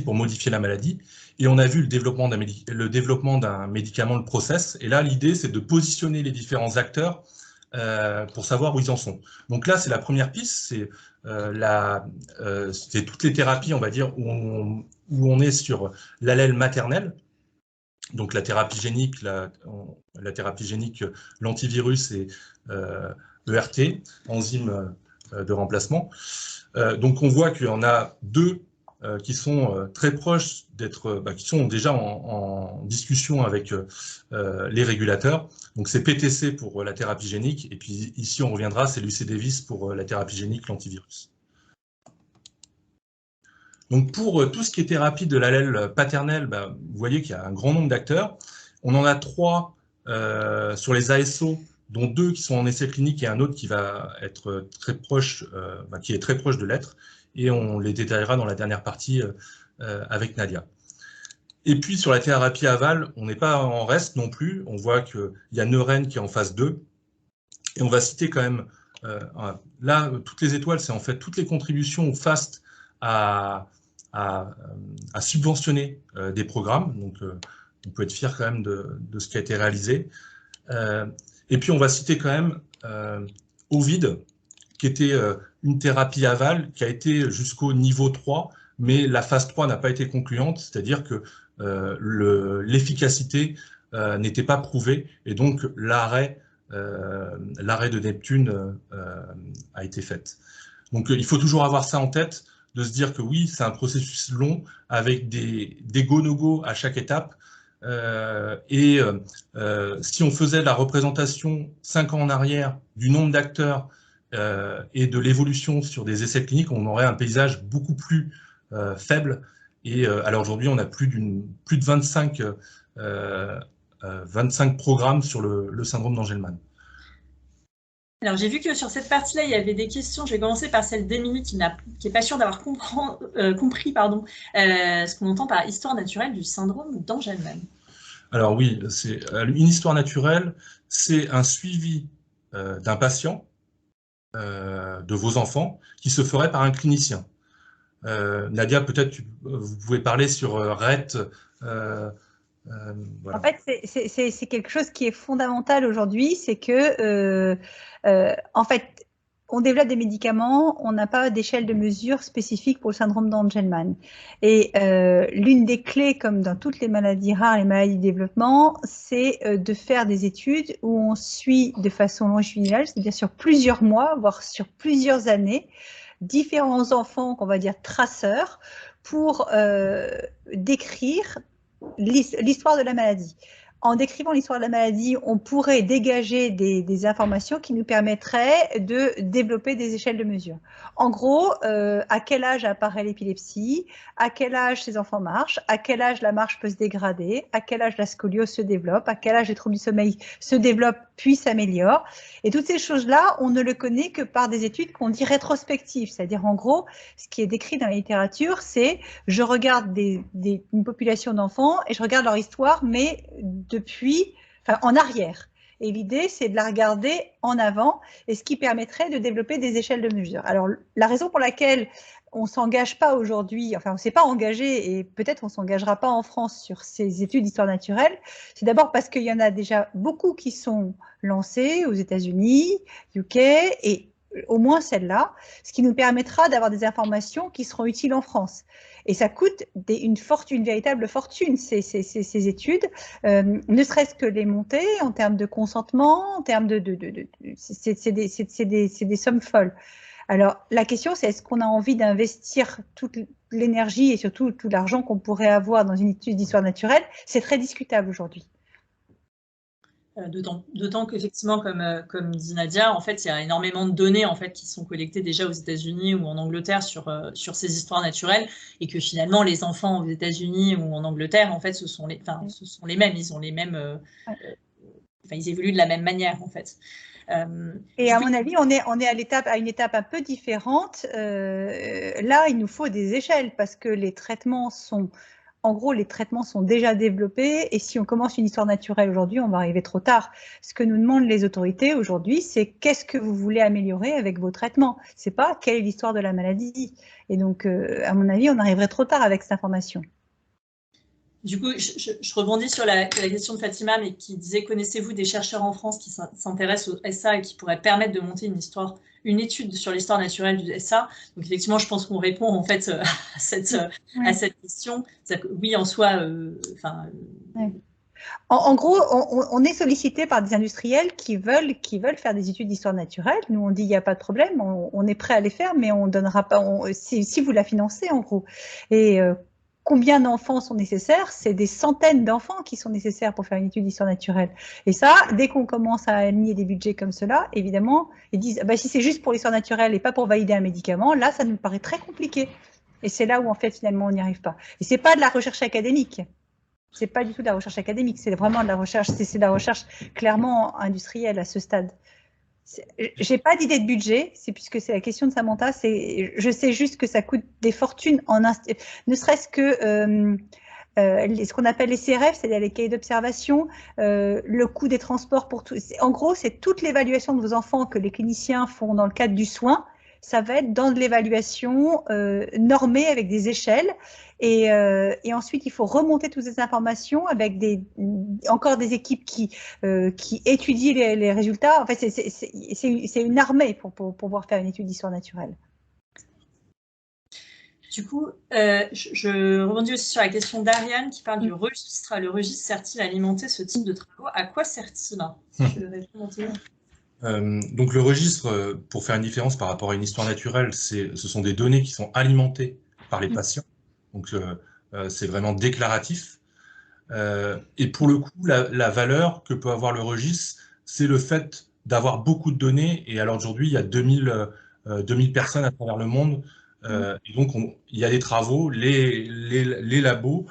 Speaker 1: pour modifier la maladie, et on a vu le développement d'un médicament, le process, et là l'idée c'est de positionner les différents acteurs pour savoir où ils en sont. Donc là c'est la première piste, c'est toutes les thérapies, on va dire, où on est sur l'allèle maternel, donc la thérapie génique, l'antivirus et ERT, enzyme de remplacement. Donc on voit qu'il y en a deux qui sont très proches qui sont déjà en discussion avec les régulateurs. Donc c'est PTC pour la thérapie génique, et puis ici on reviendra, c'est l'UC Davis pour la thérapie génique, l'antivirus. Donc pour tout ce qui est thérapie de l'allèle paternel, vous voyez qu'il y a un grand nombre d'acteurs. On en a 3 sur les ASO, dont 2 qui sont en essai clinique et un autre qui va être très proche, qui est très proche de l'être, et on les détaillera dans la dernière partie avec Nadia. Et puis sur la thérapie aval, on n'est pas en reste non plus. On voit qu'il y a Neuren qui est en phase 2, et on va citer quand même, là, toutes les étoiles, c'est en fait toutes les contributions au FAST à subventionner des programmes. Donc, on peut être fier quand même de ce qui a été réalisé. Et puis, on va citer quand même Ovid, qui était une thérapie aval, qui a été jusqu'au niveau 3, mais la phase 3 n'a pas été concluante, c'est-à-dire que l'efficacité n'était pas prouvée, et donc l'arrêt de Neptune a été fait. Donc, il faut toujours avoir ça en tête, de se dire que oui, c'est un processus long avec des go-no-go à chaque étape. Si on faisait la représentation 5 ans en arrière du nombre d'acteurs et de l'évolution sur des essais cliniques, on aurait un paysage beaucoup plus faible. Et alors aujourd'hui, on a plus de 25 programmes sur le syndrome d'Angelman.
Speaker 2: Alors, j'ai vu que sur cette partie-là, il y avait des questions. Je vais commencer par celle d'Émilie qui n'est pas sûre d'avoir compris ce qu'on entend par histoire naturelle du syndrome d'Angelman.
Speaker 1: Alors oui, c'est une histoire naturelle, c'est un suivi d'un patient, de vos enfants, qui se ferait par un clinicien. Nadia, peut-être vous pouvez parler sur RET.
Speaker 3: Voilà. En fait, c'est quelque chose qui est fondamental aujourd'hui, c'est que, en fait, on développe des médicaments, on n'a pas d'échelle de mesure spécifique pour le syndrome d'Angelman. Et l'une des clés, comme dans toutes les maladies rares, les maladies de développement, c'est de faire des études où on suit de façon longitudinale, c'est-à-dire sur plusieurs mois, voire sur plusieurs années, différents enfants, qu'on va dire traceurs, pour décrire l'histoire de la maladie. En décrivant l'histoire de la maladie, on pourrait dégager des informations qui nous permettraient de développer des échelles de mesure. En gros, à quel âge apparaît l'épilepsie, à quel âge ces enfants marchent, à quel âge la marche peut se dégrader, à quel âge la scoliose se développe, à quel âge les troubles du sommeil se développent puis s'améliorent. Et toutes ces choses-là, on ne le connaît que par des études qu'on dit rétrospectives. C'est-à-dire, en gros, ce qui est décrit dans la littérature, c'est je regarde une population d'enfants et je regarde leur histoire, mais en arrière. Et l'idée, c'est de la regarder en avant, et ce qui permettrait de développer des échelles de mesure. Alors, la raison pour laquelle on ne s'engage pas aujourd'hui, enfin, on ne s'est pas engagé, et peut-être on ne s'engagera pas en France sur ces études d'histoire naturelle, c'est d'abord parce qu'il y en a déjà beaucoup qui sont lancées aux États-Unis, UK, et au moins celle-là, ce qui nous permettra d'avoir des informations qui seront utiles en France. Et ça coûte une véritable fortune, ces études, ne serait-ce que les monter en termes de consentement, en termes c'est des sommes folles. Alors, la question, c'est est-ce qu'on a envie d'investir toute l'énergie et surtout tout l'argent qu'on pourrait avoir dans une étude d'histoire naturelle? C'est très discutable aujourd'hui.
Speaker 2: D'autant qu'effectivement, comme dit Nadia, en fait, il y a énormément de données en fait, qui sont collectées déjà aux États-Unis ou en Angleterre sur ces histoires naturelles, et que finalement, les enfants aux États-Unis ou en Angleterre, en fait, ce sont les mêmes. Ils ont les mêmes, ils évoluent de la même manière, en fait.
Speaker 3: Et à mon avis, on est à une étape un peu différente. Là, il nous faut des échelles parce que les traitements sont en gros, les traitements sont déjà développés et si on commence une histoire naturelle aujourd'hui, on va arriver trop tard. Ce que nous demandent les autorités aujourd'hui, c'est qu'est-ce que vous voulez améliorer avec vos traitements. C'est pas quelle est l'histoire de la maladie. Et donc, à mon avis, on arriverait trop tard avec cette information.
Speaker 2: Du coup, je rebondis sur la question de Fatima, mais qui disait, connaissez-vous des chercheurs en France qui s'intéressent au SA et qui pourraient permettre de monter une étude sur l'histoire naturelle du SA? Donc effectivement, je pense qu'on répond en fait à cette question. Oui, en soi,
Speaker 3: ouais. En gros, on est sollicité par des industriels qui veulent faire des études d'histoire naturelle. Nous, on dit il n'y a pas de problème, on est prêt à les faire, mais on donnera pas. Si vous la financez, en gros. Et combien d'enfants sont nécessaires? C'est des centaines d'enfants qui sont nécessaires pour faire une étude d'histoire naturelle. Et ça, dès qu'on commence à aligner des budgets comme cela, évidemment, ils disent bah, si c'est juste pour l'histoire naturelle et pas pour valider un médicament, là, ça nous paraît très compliqué. Et c'est là où en fait finalement on n'y arrive pas. Et c'est pas de la recherche académique. C'est pas du tout de la recherche académique, c'est vraiment de la recherche, c'est de la recherche clairement industrielle à ce stade. J'ai pas d'idée de budget, c'est puisque c'est la question de Samantha, je sais juste que ça coûte des fortunes ne serait-ce que ce qu'on appelle les CRF, c'est-à-dire les cahiers d'observation, le coût des transports pour tout. En gros, c'est toute l'évaluation de vos enfants que les cliniciens font dans le cadre du soin. Ça va être dans de l'évaluation normée avec des échelles. Et ensuite, il faut remonter toutes ces informations avec encore des équipes qui étudient les résultats. En fait, c'est une armée pour pouvoir faire une étude d'histoire naturelle.
Speaker 2: Du coup, je rebondis aussi sur la question d'Ariane qui parle du registre. Le registre sert-il à alimenter ce type de travaux? À quoi sert-il?
Speaker 1: Donc le registre, pour faire une différence par rapport à une histoire naturelle, ce sont des données qui sont alimentées par les patients. Donc c'est vraiment déclaratif. Et pour le coup, la valeur que peut avoir le registre, c'est le fait d'avoir beaucoup de données. Et alors aujourd'hui, il y a 2000 personnes à travers le monde. Et donc il y a des travaux, les labos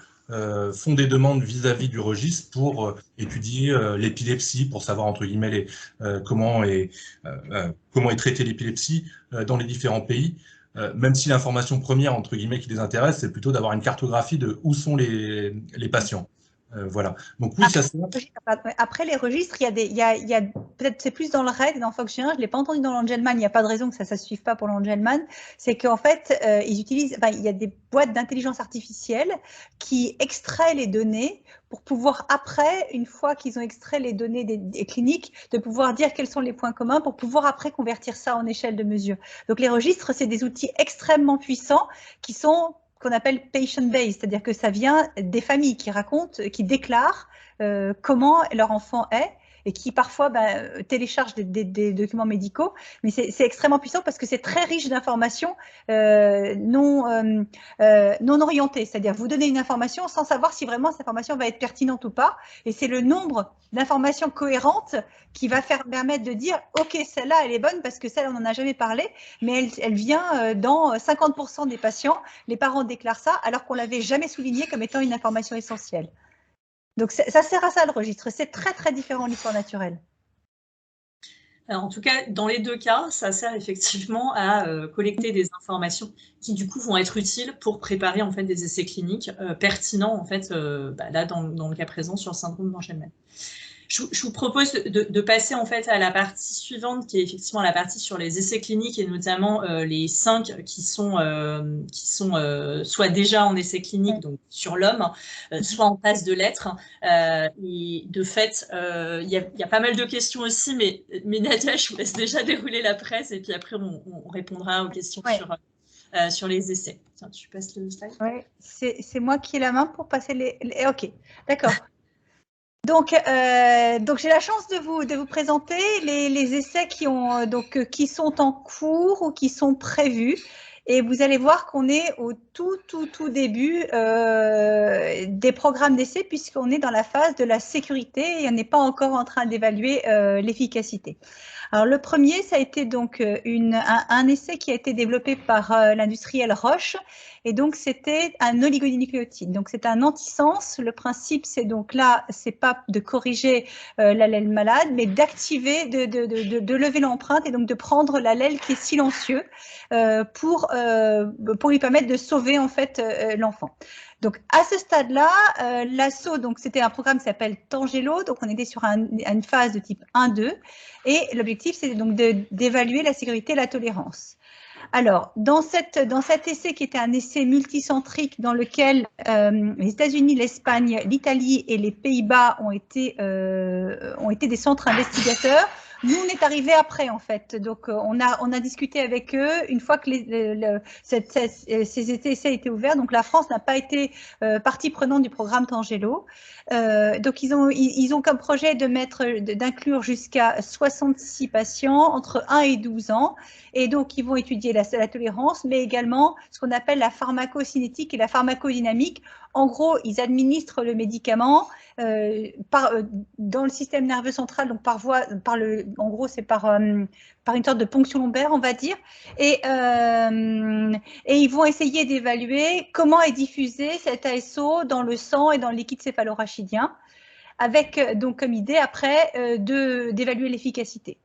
Speaker 1: font des demandes vis-à-vis du registre pour étudier l'épilepsie, pour savoir entre guillemets comment est traitée l'épilepsie dans les différents pays. Même si l'information première entre guillemets qui les intéresse, c'est plutôt d'avoir une cartographie de où sont les patients. Voilà. Donc oui, ça c'est.
Speaker 3: Après les registres, il y a peut-être c'est plus dans le REC, dans Fonctionnel, je ne l'ai pas entendu dans l'Angelman, il n'y a pas de raison que ça ne suive pas pour l'Angelman, c'est qu'en fait, ils utilisent, il y a des boîtes d'intelligence artificielle qui extraient les données pour pouvoir après, une fois qu'ils ont extrait les données des cliniques, de pouvoir dire quels sont les points communs pour pouvoir après convertir ça en échelle de mesure. Donc les registres, c'est des outils extrêmement puissants qui sont qu'on appelle patient-based, c'est-à-dire que ça vient des familles qui déclarent comment leur enfant est et qui parfois téléchargent des documents médicaux. Mais c'est extrêmement puissant parce que c'est très riche d'informations non orientées. C'est-à-dire vous donnez une information sans savoir si vraiment cette information va être pertinente ou pas. Et c'est le nombre d'informations cohérentes qui va permettre de dire « Ok, celle-là, elle est bonne parce que celle, on n'en a jamais parlé, mais elle vient dans 50% des patients. Les parents déclarent ça alors qu'on ne l'avait jamais souligné comme étant une information essentielle. » Donc, ça sert à ça, le registre. C'est très, très différent de l'histoire naturelle.
Speaker 2: Alors, en tout cas, dans les deux cas, ça sert effectivement à collecter des informations qui, du coup, vont être utiles pour préparer en fait, des essais cliniques pertinents, en fait, là, dans le cas présent, sur le syndrome d'Angelman. Je vous propose de passer en fait à la partie suivante, qui est effectivement la partie sur les essais cliniques et notamment les 5 qui sont soit déjà en essais cliniques, donc sur l'homme, soit en passe de l'être. Et de fait, il y a pas mal de questions aussi, mais Nadia, je vous laisse déjà dérouler la presse et puis après on répondra aux questions sur les essais. Tiens, tu passes le slide.
Speaker 3: Oui, c'est moi qui ai la main pour passer les... Ok, d'accord. Donc j'ai la chance de vous présenter les essais qui sont en cours ou qui sont prévus. Et vous allez voir qu'on est au tout début des programmes d'essai puisqu'on est dans la phase de la sécurité et on n'est pas encore en train d'évaluer l'efficacité. Alors le premier, ça a été donc un essai qui a été développé par l'industriel Roche, et donc c'était un oligonucléotide. Donc c'est un antisens. Le principe, c'est donc là, c'est pas de corriger l'allèle malade, mais d'activer, de lever l'empreinte et donc de prendre l'allèle qui est silencieux pour lui permettre de sauver en fait l'enfant. Donc à ce stade-là, l'assaut, donc c'était un programme qui s'appelle Tangelo, donc on était sur une phase de type 1-2, et l'objectif c'était donc d'évaluer la sécurité et la tolérance. Alors, dans cet essai qui était un essai multicentrique dans lequel les États-Unis, l'Espagne, l'Italie et les Pays-Bas ont été des centres investigateurs, nous, on est arrivé après, en fait. Donc, on a discuté avec eux une fois que ces essais étaient ouverts. Donc, la France n'a pas été partie prenante du programme Tangelo. Donc, ils ont comme projet d'inclure jusqu'à 66 patients entre 1 et 12 ans. Et donc, ils vont étudier la tolérance, mais également ce qu'on appelle la pharmacocinétique et la pharmacodynamique. En gros, ils administrent le médicament dans le système nerveux central, donc en gros, c'est par une sorte de ponction lombaire, on va dire. Et ils vont essayer d'évaluer comment est diffusé cet ASO dans le sang et dans le liquide céphalorachidien, avec donc comme idée après d'évaluer l'efficacité.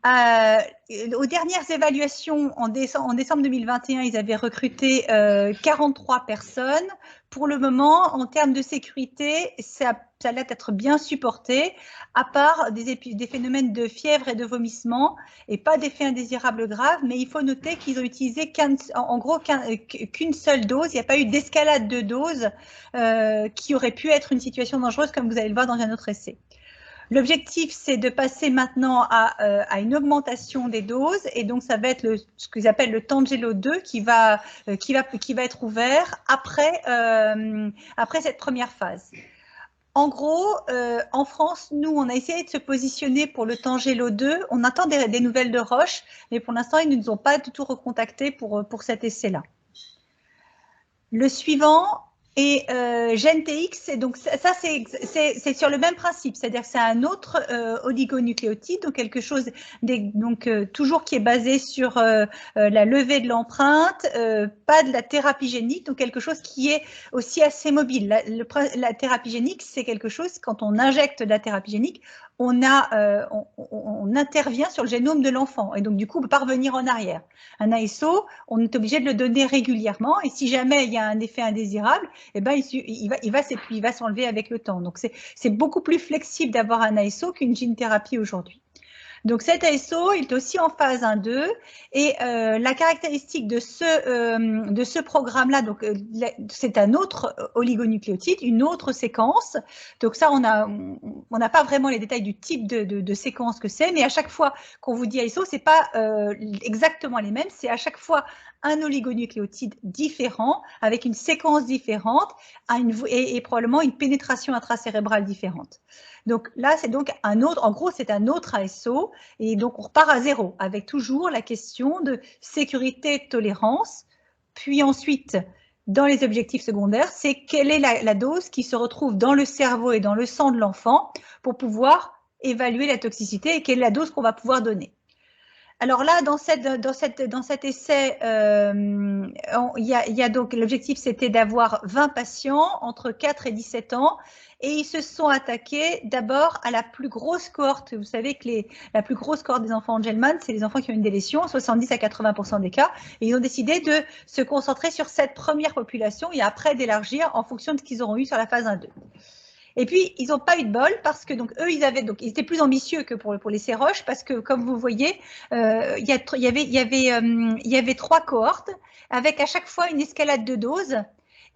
Speaker 3: Aux dernières évaluations, en décembre 2021, ils avaient recruté 43 personnes. Pour le moment, en termes de sécurité, ça allait être bien supporté, à part des phénomènes de fièvre et de vomissement, et pas d'effets indésirables graves, mais il faut noter qu'ils ont utilisé en gros qu'une seule dose. Il n'y a pas eu d'escalade de doses qui aurait pu être une situation dangereuse, comme vous allez le voir dans un autre essai. L'objectif, c'est de passer maintenant à une augmentation des doses, et donc ça va être ce qu'ils appellent le Tangelo 2 qui va être ouvert après cette première phase. En gros, en France, nous, on a essayé de se positionner pour le Tangelo 2. On attend des nouvelles de Roche, mais pour l'instant, ils ne nous ont pas du tout recontactés pour cet essai-là. Le suivant est GenTX, et donc ça c'est sur le même principe, c'est-à-dire que c'est un autre oligonucléotide, donc quelque chose toujours qui est basé sur la levée de l'empreinte, pas de la thérapie génique, donc quelque chose qui est aussi assez mobile. La thérapie génique, c'est quelque chose, quand on injecte de la thérapie génique, on intervient sur le génome de l'enfant, et donc du coup on peut pas revenir en arrière. Un ASO, on est obligé de le donner régulièrement, et si jamais il y a un effet indésirable, eh ben, il va s'enlever avec le temps. Donc c'est beaucoup plus flexible d'avoir un ASO qu'une gene thérapie aujourd'hui. Donc cet ASO est aussi en phase 1-2, et la caractéristique de ce programme-là, donc c'est un autre oligonucléotide, une autre séquence. Donc ça, on n'a pas vraiment les détails du type de séquence que c'est, mais à chaque fois qu'on vous dit ASO, c'est pas exactement les mêmes, c'est à chaque fois un oligonucléotide différent, avec une séquence différente et probablement une pénétration intracérébrale différente. Donc là, c'est donc un autre, en gros, c'est un autre ASO, et donc on repart à zéro, avec toujours la question de sécurité, tolérance, puis ensuite, dans les objectifs secondaires, c'est quelle est la dose qui se retrouve dans le cerveau et dans le sang de l'enfant pour pouvoir évaluer la toxicité, et quelle est la dose qu'on va pouvoir donner. Alors là, dans cet essai, donc l'objectif, c'était d'avoir 20 patients entre 4 et 17 ans, et ils se sont attaqués d'abord à la plus grosse cohorte. Vous savez que la plus grosse cohorte des enfants Angelman, c'est les enfants qui ont une délétion, 70 à 80% des cas, et ils ont décidé de se concentrer sur cette première population et après d'élargir en fonction de ce qu'ils auront eu sur la phase 1-2. Et puis, ils n'ont pas eu de bol parce que donc eux, ils étaient plus ambitieux que pour les Roche, parce que comme vous voyez, il y avait 3 cohortes avec à chaque fois une escalade de doses.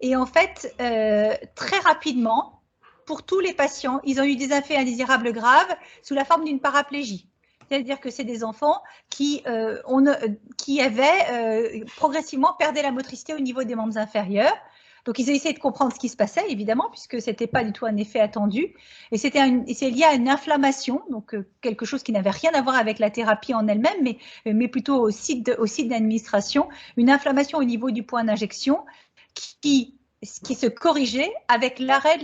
Speaker 3: Et en fait, très rapidement, pour tous les patients, ils ont eu des effets indésirables graves sous la forme d'une paraplégie. C'est-à-dire que c'est des enfants qui avaient progressivement perdu la motricité au niveau des membres inférieurs. Donc, ils ont essayé de comprendre ce qui se passait, évidemment, puisque ce n'était pas du tout un effet attendu. Et c'est lié à une inflammation, donc quelque chose qui n'avait rien à voir avec la thérapie en elle-même, mais plutôt au site d'administration, une inflammation au niveau du point d'injection qui se corrigeait avec l'arrêt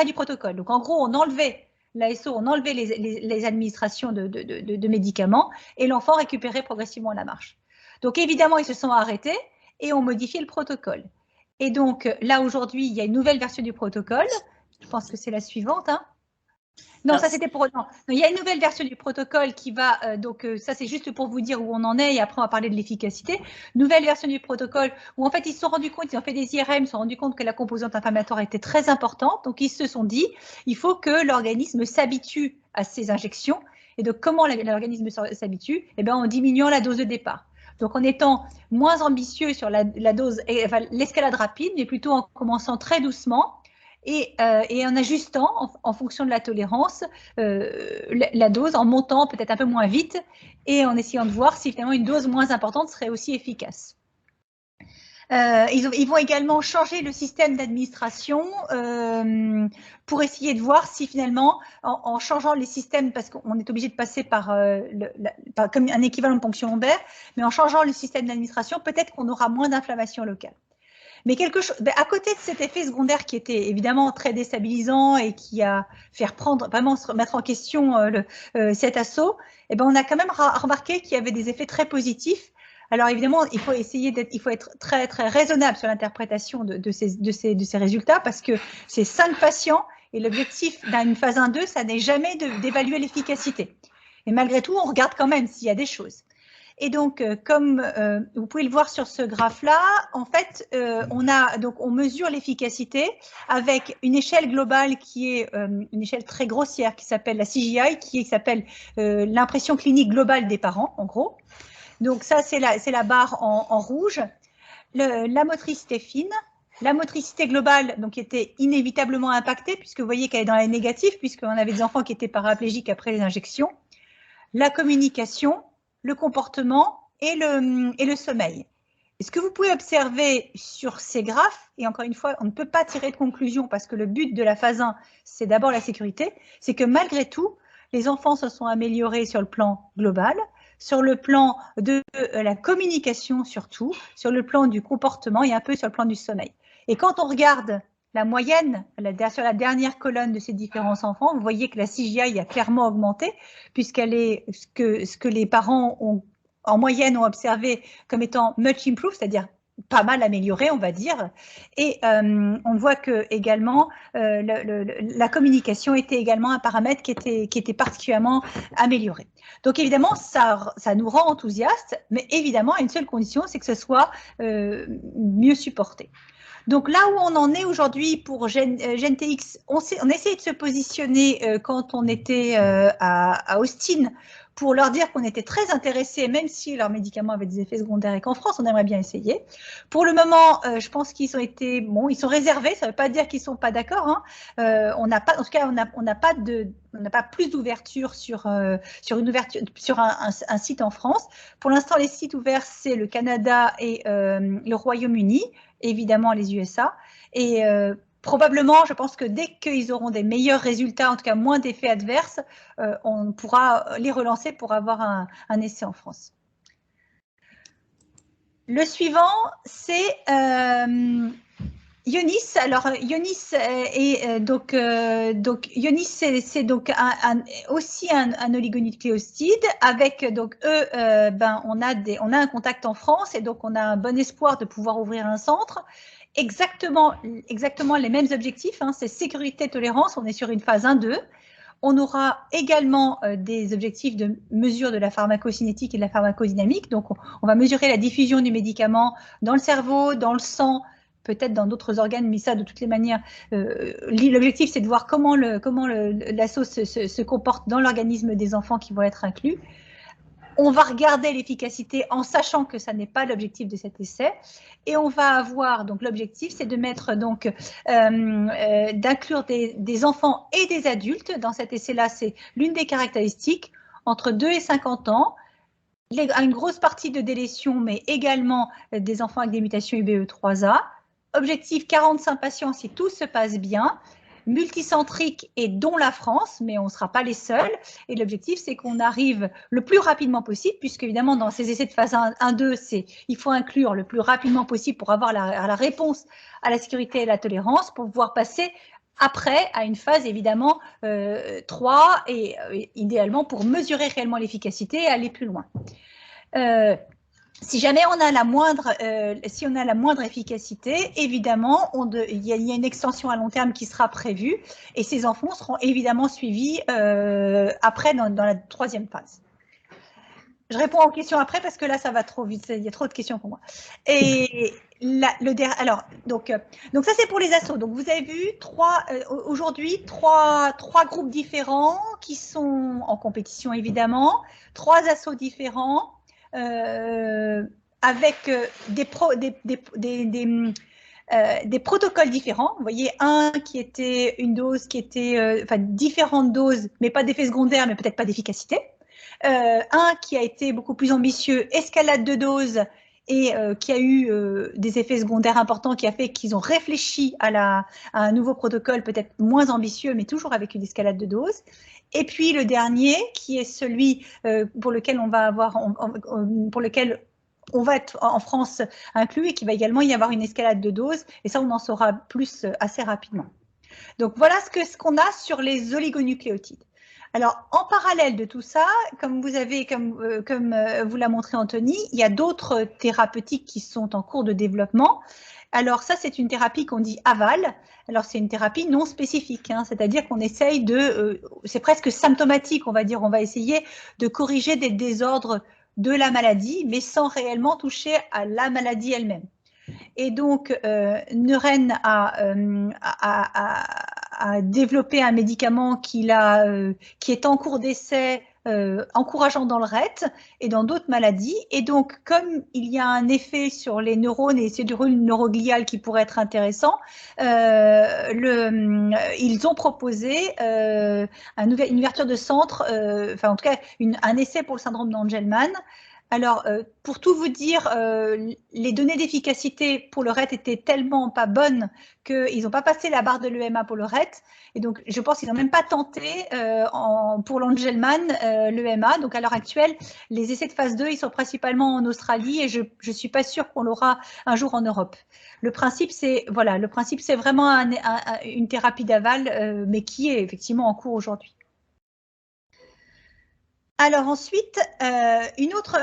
Speaker 3: du protocole. Donc, en gros, on enlevait l'ASO, on enlevait les administrations de médicaments et l'enfant récupérait progressivement la marche. Donc évidemment, ils se sont arrêtés et ont modifié le protocole. Et donc là, aujourd'hui, il y a une nouvelle version du protocole. Je pense que c'est la suivante. Hein. Non, ça c'était pour… Non, il y a une nouvelle version du protocole qui va… ça c'est juste pour vous dire où on en est et après on va parler de l'efficacité. Nouvelle version du protocole où en fait ils se sont rendus compte, ils ont fait des IRM, ils se sont rendus compte que la composante inflammatoire était très importante. Donc ils se sont dit, il faut que l'organisme s'habitue à ces injections. Et donc comment l'organisme s'habitue? Eh bien en diminuant la dose de départ. Donc en étant moins ambitieux sur la dose, enfin, l'escalade rapide, mais plutôt en commençant très doucement. Et en ajustant en fonction de la tolérance la dose, en montant peut-être un peu moins vite et en essayant de voir si finalement une dose moins importante serait aussi efficace. Ils vont également changer le système d'administration pour essayer de voir si finalement, en changeant les systèmes, parce qu'on est obligé de passer par comme un équivalent de ponction lombaire, mais en changeant le système d'administration, peut-être qu'on aura moins d'inflammation locale. Mais à côté de cet effet secondaire qui était évidemment très déstabilisant et qui a fait vraiment se remettre en question cet assaut, eh ben on a quand même remarqué qu'il y avait des effets très positifs. Alors évidemment, il faut être très très raisonnable sur l'interprétation de ces résultats parce que c'est 5 patients et l'objectif d'une phase 1-2, ça n'est jamais d'évaluer l'efficacité. Et malgré tout, on regarde quand même s'il y a des choses. Et donc, comme vous pouvez le voir sur ce graphe-là, en fait, on mesure l'efficacité avec une échelle globale qui est une échelle très grossière qui s'appelle la CGI, qui s'appelle l'impression clinique globale des parents, en gros. Donc ça, c'est la barre en rouge. La motricité fine. La motricité globale, donc, était inévitablement impactée, puisque vous voyez qu'elle est dans la négative, puisqu'on avait des enfants qui étaient paraplégiques après les injections. La communication, le comportement et le sommeil. Et ce que vous pouvez observer sur ces graphes, et encore une fois, on ne peut pas tirer de conclusion parce que le but de la phase 1, c'est d'abord la sécurité, c'est que malgré tout, les enfants se sont améliorés sur le plan global, sur le plan de la communication surtout, sur le plan du comportement et un peu sur le plan du sommeil. Et quand on regarde la moyenne, sur la dernière colonne de ces différents enfants, vous voyez que la CGI a clairement augmenté, puisqu'elle est ce que les parents ont, en moyenne, ont observé comme étant much improved, c'est-à-dire pas mal amélioré, on va dire. Et on voit que également la communication était également un paramètre qui était particulièrement amélioré. Donc évidemment, ça nous rend enthousiastes, mais évidemment, à une seule condition, c'est que ce soit mieux supporté. Donc là où on en est aujourd'hui pour GenTX, on essayait de se positionner quand on était à Austin pour leur dire qu'on était très intéressés, même si leurs médicaments avaient des effets secondaires et qu'en France, on aimerait bien essayer. Pour le moment, je pense qu'ils ont été, bon, ils sont réservés, ça ne veut pas dire qu'ils ne sont pas d'accord. Hein. On n'a pas, en tout cas, on n'a pas plus d'ouverture sur un site en France. Pour l'instant, les sites ouverts, c'est le Canada et le Royaume-Uni, évidemment les USA. Et probablement, je pense que dès qu'ils auront des meilleurs résultats, en tout cas moins d'effets adverses, on pourra les relancer pour avoir un essai en France. Le suivant, c'est Ionis. Alors Ionis est Ionis, c'est donc aussi un oligonucléoside. Avec donc on a un contact en France et donc on a un bon espoir de pouvoir ouvrir un centre. Exactement les mêmes objectifs, hein, c'est sécurité, tolérance, on est sur une phase 1-2. On aura également des objectifs de mesure de la pharmacocinétique et de la pharmacodynamique. Donc, on va mesurer la diffusion du médicament dans le cerveau, dans le sang, peut-être dans d'autres organes, mais ça, de toutes les manières, l'objectif, c'est de voir comment la sauce se comporte dans l'organisme des enfants qui vont être inclus. On va regarder l'efficacité en sachant que ça n'est pas l'objectif de cet essai. Et on va avoir, donc l'objectif, c'est de mettre donc, d'inclure des enfants et des adultes. Dans cet essai-là, c'est l'une des caractéristiques, entre 2 et 50 ans, une grosse partie de délétion, mais également des enfants avec des mutations UBE3A. Objectif 45 patients si tout se passe bien. Multicentrique et dont la France, mais on ne sera pas les seuls. Et l'objectif, c'est qu'on arrive le plus rapidement possible, puisque évidemment, dans ces essais de phase 1-2, il faut inclure le plus rapidement possible pour avoir la réponse à la sécurité et la tolérance, pour pouvoir passer après à une phase évidemment 3 et idéalement pour mesurer réellement l'efficacité et aller plus loin. Si jamais on a la moindre, efficacité, évidemment, il y a une extension à long terme qui sera prévue et ces enfants seront évidemment suivis après dans la 3e phase. Je réponds aux questions après parce que là, ça va trop vite. Il y a trop de questions pour moi. Et alors, donc ça, c'est pour les assos. Donc, vous avez vu aujourd'hui trois groupes différents qui sont en compétition, évidemment. 3 assos différents avec des protocoles différents. Vous voyez, un qui était une dose qui était, enfin, différentes doses, mais pas d'effet secondaire, mais peut-être pas d'efficacité. Un qui a été beaucoup plus ambitieux, escalade de doses, et qui a eu des effets secondaires importants, qui a fait qu'ils ont réfléchi à un nouveau protocole peut-être moins ambitieux, mais toujours avec une escalade de doses. Et puis le dernier, qui est celui pour lequel on va avoir, pour lequel on va être en France inclus et qui va également y avoir une escalade de doses. Et ça, on en saura plus assez rapidement. Donc voilà ce qu'on a sur les oligonucléotides. Alors, en parallèle de tout ça, comme vous l'a montré Anthony, il y a d'autres thérapeutiques qui sont en cours de développement. Alors ça, c'est une thérapie qu'on dit aval. Alors c'est une thérapie non spécifique, hein, c'est-à-dire qu'on essaye c'est presque symptomatique, on va dire, on va essayer de corriger des désordres de la maladie, mais sans réellement toucher à la maladie elle-même. Et donc, Neuren a développé un médicament qui est en cours d'essai, encourageant dans le RET et dans d'autres maladies. Et donc, comme il y a un effet sur les neurones et les cellules neurogliales qui pourrait être intéressant, ils ont proposé une ouverture de centre, enfin en tout cas un essai pour le syndrome d'Angelman. Alors, pour tout vous dire, les données d'efficacité pour le RET étaient tellement pas bonnes qu'ils n'ont pas passé la barre de l'EMA pour le RET. Et donc, je pense qu'ils n'ont même pas tenté pour l'Angelman l'EMA. Donc, à l'heure actuelle, les essais de phase 2, ils sont principalement en Australie et je ne suis pas sûre qu'on l'aura un jour en Europe. Le principe, c'est vraiment une thérapie d'aval, mais qui est effectivement en cours aujourd'hui. Alors ensuite, une autre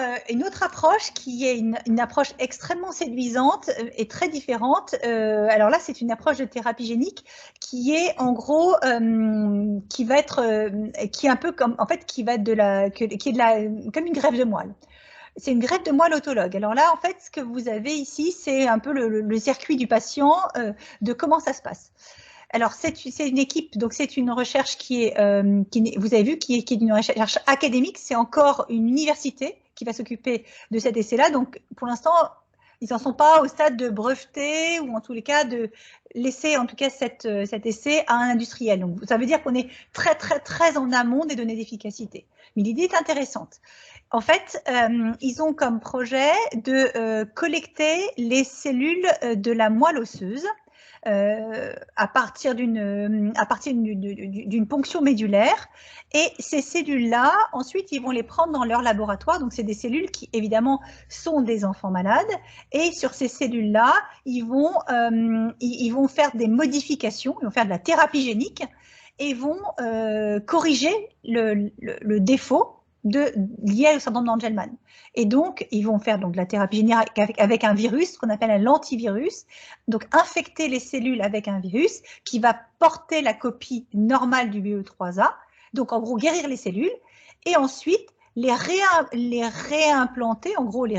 Speaker 3: approche qui est une approche extrêmement séduisante et très différente. Alors là, c'est une approche de thérapie génique qui est en gros, qui est un peu comme, en fait, qui est comme une greffe de moelle. C'est une greffe de moelle autologue. Alors là, en fait, ce que vous avez ici, c'est un peu le circuit du patient, de comment ça se passe. Alors, c'est une équipe, donc c'est une recherche vous avez vu, qui est une recherche académique. C'est encore une université qui va s'occuper de cet essai-là. Donc, pour l'instant, ils n'en sont pas au stade de breveter ou en tous les cas de laisser en tout cas cet essai à un industriel. Donc, ça veut dire qu'on est très, très, très en amont des données d'efficacité. Mais l'idée est intéressante. En fait, ils ont comme projet de collecter les cellules de la moelle osseuse à partir d'une ponction médulaire. Et ces cellules-là, ensuite, ils vont les prendre dans leur laboratoire. Donc, c'est des cellules qui, évidemment, sont des enfants malades. Et sur ces cellules-là, ils vont faire des modifications, ils vont faire de la thérapie génique et vont corriger le défaut lié au syndrome d'Angelman. Et donc, ils vont faire de la thérapie génique avec un virus, ce qu'on appelle un lentivirus. Donc, infecter les cellules avec un virus qui va porter la copie normale du BE3A. Donc, en gros, guérir les cellules. Et ensuite, les réimplanter, en gros, les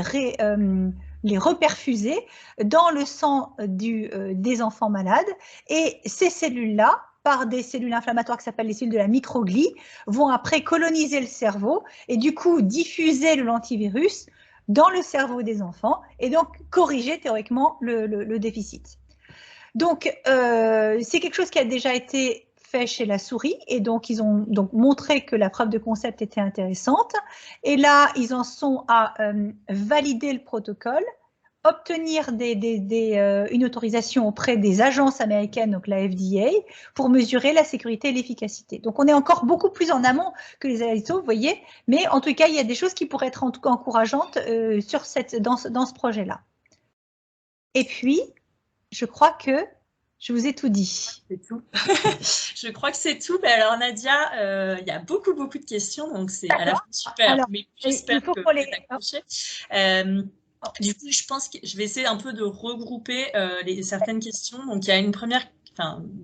Speaker 3: reperfuser dans le sang des enfants malades. Et ces cellules-là, par des cellules inflammatoires qui s'appellent les cellules de la microglie, vont après coloniser le cerveau et du coup diffuser le lentivirus dans le cerveau des enfants et donc corriger théoriquement le déficit. Donc, c'est quelque chose qui a déjà été fait chez la souris et donc ils ont montré que la preuve de concept était intéressante. Et là, ils en sont à valider le protocole, obtenir une autorisation auprès des agences américaines, donc la FDA, pour mesurer la sécurité et l'efficacité. Donc, on est encore beaucoup plus en amont que les ASO, vous voyez, mais en tout cas, il y a des choses qui pourraient être en tout cas encourageantes dans ce projet-là. Et puis, je crois que Je vous ai tout dit.
Speaker 2: C'est tout. Je crois que c'est tout. Mais alors Nadia, il y a beaucoup de questions, donc c'est à la fois super.
Speaker 3: Alors,
Speaker 2: mais j'espère que vous êtes accrochés. Du coup, je pense que je vais essayer un peu de regrouper certaines questions. Donc, il y a une première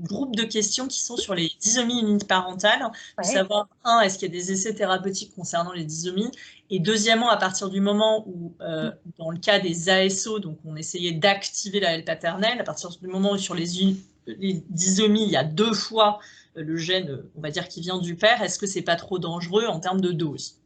Speaker 2: groupe de questions qui sont sur les dysomies uniparentales. De savoir, est-ce qu'il y a des essais thérapeutiques concernant les dysomies? Et deuxièmement, à partir du moment où, dans le cas des ASO, donc on essayait d'activer la haine paternelle, à partir du moment où sur les dysomies, il y a 2 fois le gène, on va dire, qui vient du père, est-ce que c'est pas trop dangereux en termes de dose?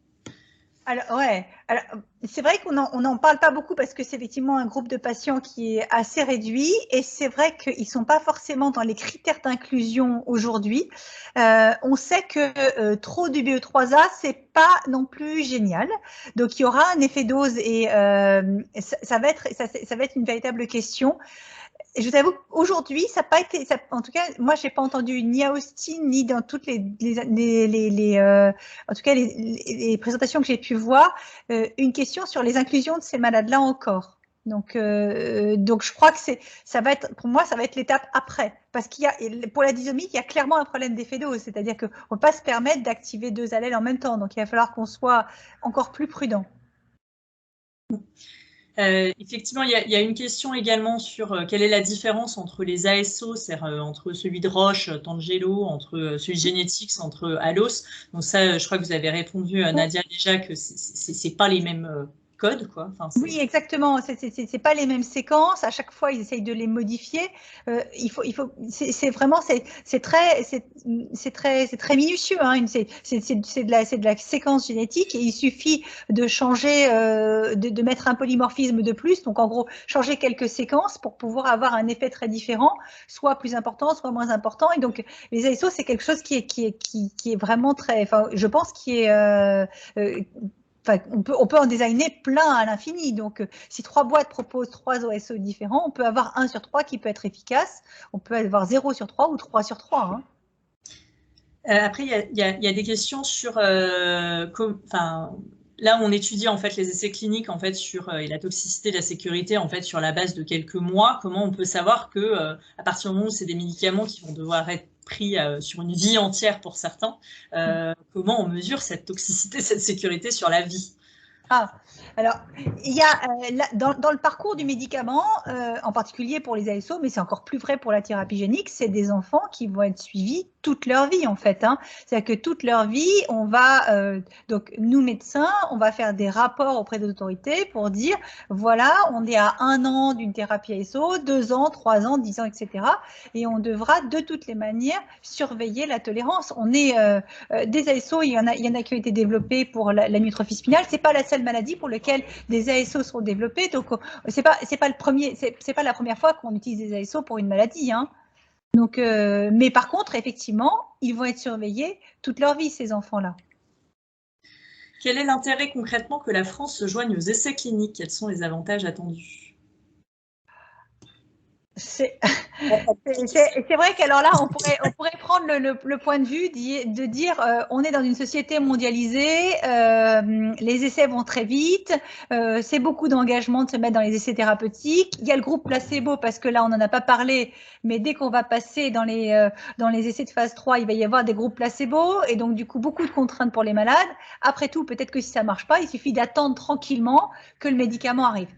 Speaker 3: Alors, alors, c'est vrai qu'on n'en parle pas beaucoup parce que c'est effectivement un groupe de patients qui est assez réduit et c'est vrai qu'ils ne sont pas forcément dans les critères d'inclusion aujourd'hui. On sait que trop du BE3A, c'est pas non plus génial. Donc, il y aura un effet dose et ça va être une véritable question. Je vous avoue qu'aujourd'hui, ça n'a pas été, en tout cas, moi, j'ai pas entendu ni à Austin, ni dans toutes en tout cas, les présentations que j'ai pu voir, une question sur les inclusions de ces malades-là encore. Donc, je crois que ça va être, pour moi, ça va être l'étape après. Parce qu'il y a, pour la dysomie, il y a clairement un problème d'effet dose. C'est-à-dire qu'on ne peut pas se permettre d'activer 2 allèles en même temps. Donc, il va falloir qu'on soit encore plus prudent.
Speaker 2: Effectivement, il y a une question également sur quelle est la différence entre les ASO, c'est-à-dire entre celui de Roche, Tangelo, entre celui de Genetics, entre Alos. Donc ça, je crois que vous avez répondu, Nadia, déjà que c'est pas les mêmes codes, quoi. Enfin,
Speaker 3: oui, exactement. C'est pas les mêmes séquences. À chaque fois, ils essayent de les modifier. C'est vraiment, c'est très minutieux. Hein. C'est de la séquence génétique et il suffit de changer, de mettre un polymorphisme de plus. Donc, en gros, changer quelques séquences pour pouvoir avoir un effet très différent, soit plus important, soit moins important. Et donc, les ASO, c'est quelque chose qui est vraiment très, enfin, je pense, qui est enfin, on peut en designer plein à l'infini. Donc, si 3 boîtes proposent 3 OSO différents, on peut avoir 1 sur 3 qui peut être efficace. On peut avoir 0 sur 3 ou 3 sur 3. Hein.
Speaker 2: Après, il y a des questions sur, là, on étudie en fait les essais cliniques en fait sur et la toxicité, la sécurité en fait sur la base de quelques mois. Comment on peut savoir que à partir du moment où c'est des médicaments qui vont devoir être pris sur une vie entière pour certains, comment on mesure cette toxicité, cette sécurité sur la vie?
Speaker 3: Alors, il y a dans le parcours du médicament, en particulier pour les ASO, mais c'est encore plus vrai pour la thérapie génique, c'est des enfants qui vont être suivis toute leur vie en fait. Hein. C'est-à-dire que toute leur vie, on va, donc nous médecins, on va faire des rapports auprès des autorités pour dire, voilà, on est à 1 an d'une thérapie ASO, 2 ans, 3 ans, 10 ans, etc. Et on devra de toutes les manières surveiller la tolérance. On est des ASO, il y en a qui ont été développés pour l'amyotrophie spinale. C'est pas la seule maladie pour laquelle des ASO sont développés. Donc, c'est pas la première fois qu'on utilise des ASO pour une maladie. Hein. Donc, mais par contre, effectivement, ils vont être surveillés toute leur vie, ces enfants-là.
Speaker 2: Quel est l'intérêt concrètement que la France se joigne aux essais cliniques? Quels sont les avantages attendus?
Speaker 3: C'est vrai qu'alors là, on pourrait prendre le point de vue de dire on est dans une société mondialisée, les essais vont très vite, c'est beaucoup d'engagement de se mettre dans les essais thérapeutiques. Il y a le groupe placebo parce que là, on n'en a pas parlé, mais dès qu'on va passer dans les essais de phase 3, il va y avoir des groupes placebo et donc du coup, beaucoup de contraintes pour les malades. Après tout, peut-être que si ça ne marche pas, il suffit d'attendre tranquillement que le médicament arrive.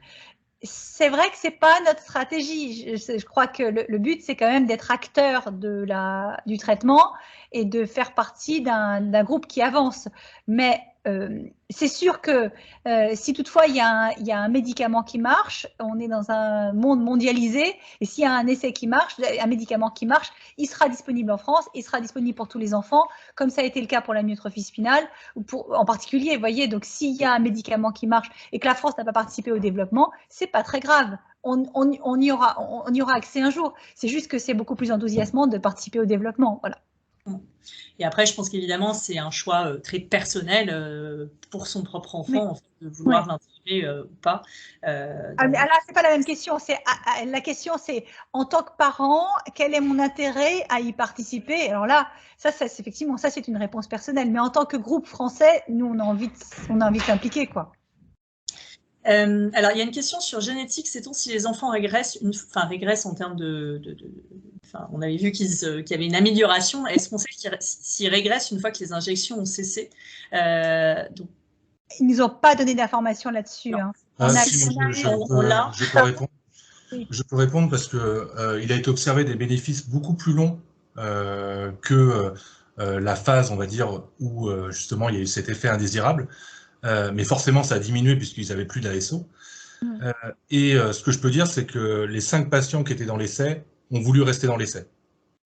Speaker 3: C'est vrai que c'est pas notre stratégie. Je crois que le but, c'est quand même d'être acteur du traitement et de faire partie d'un groupe qui avance. Mais c'est sûr que si toutefois il y a un médicament qui marche, on est dans un monde mondialisé, et s'il y a un essai qui marche, un médicament qui marche, il sera disponible en France, il sera disponible pour tous les enfants, comme ça a été le cas pour l'amyotrophie spinale, en particulier, vous voyez, donc s'il y a un médicament qui marche et que la France n'a pas participé au développement, c'est pas très grave. On y aura accès un jour. C'est juste que c'est beaucoup plus enthousiasmant de participer au développement. Voilà.
Speaker 2: Et après, je pense qu'évidemment, c'est un choix très personnel pour son propre enfant, en fait, de vouloir l'intégrer ou pas.
Speaker 3: Là, c'est pas la même question. La question, c'est en tant que parent, quel est mon intérêt à y participer? Alors là, effectivement, ça, c'est une réponse personnelle. Mais en tant que groupe français, nous, on a envie de s'impliquer, quoi.
Speaker 2: Alors, il y a une question sur génétique. Sait-on si les enfants régressent, régressent en termes on avait vu qu'il y avait une amélioration. Est-ce qu'on sait s'ils régressent une fois que les injections ont cessé?
Speaker 3: Ils nous ont pas donné d'informations là-dessus. Hein.
Speaker 1: Je peux répondre. Oui. Je peux répondre parce que il a été observé des bénéfices beaucoup plus longs que la phase, on va dire, où justement il y a eu cet effet indésirable. Mais forcément, ça a diminué puisqu'ils n'avaient plus d'ASO. Ce que je peux dire, c'est que les 5 patients qui étaient dans l'essai ont voulu rester dans l'essai.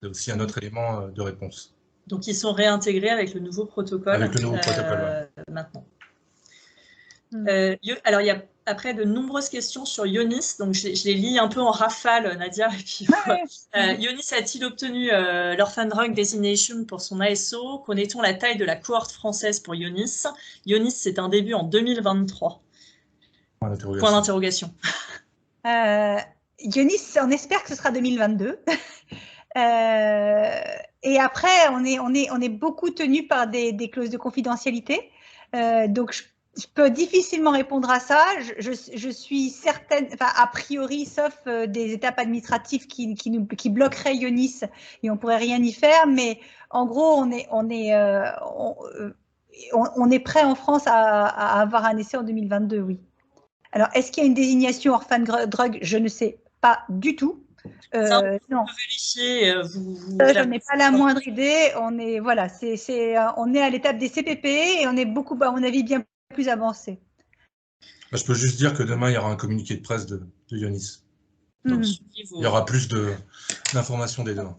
Speaker 1: C'est aussi un autre élément de réponse.
Speaker 2: Donc, ils sont réintégrés avec le nouveau protocole.
Speaker 1: Avec le nouveau protocole,
Speaker 2: maintenant. Alors, il y a après de nombreuses questions sur Ionis, donc je les lis un peu en rafale, Nadia. Et puis, Ionis a-t-il obtenu l'Orphan Drug Designation pour son ASO? Connaît-on la taille de la cohorte française pour Ionis? Ionis, c'est un début en 2023. Point d'interrogation.
Speaker 3: Ionis, on espère que ce sera 2022. Et après, on est beaucoup tenu par des clauses de confidentialité. Donc, je peux difficilement répondre à ça. Je suis certaine, a priori, sauf des étapes administratives qui bloqueraient Ionis et on pourrait rien y faire. Mais en gros, on est prêt en France à avoir un essai en 2022, oui. Alors, est-ce qu'il y a une désignation orphan drug? Je ne sais pas du tout.
Speaker 2: Non. Vérifier,
Speaker 3: je n'ai pas la moindre idée. On est à l'étape des CPP et on est beaucoup, à mon avis, bien plus avancé.
Speaker 1: Je peux juste dire que demain, il y aura un communiqué de presse de Ionis. Donc, il y aura plus d'informations dès demain.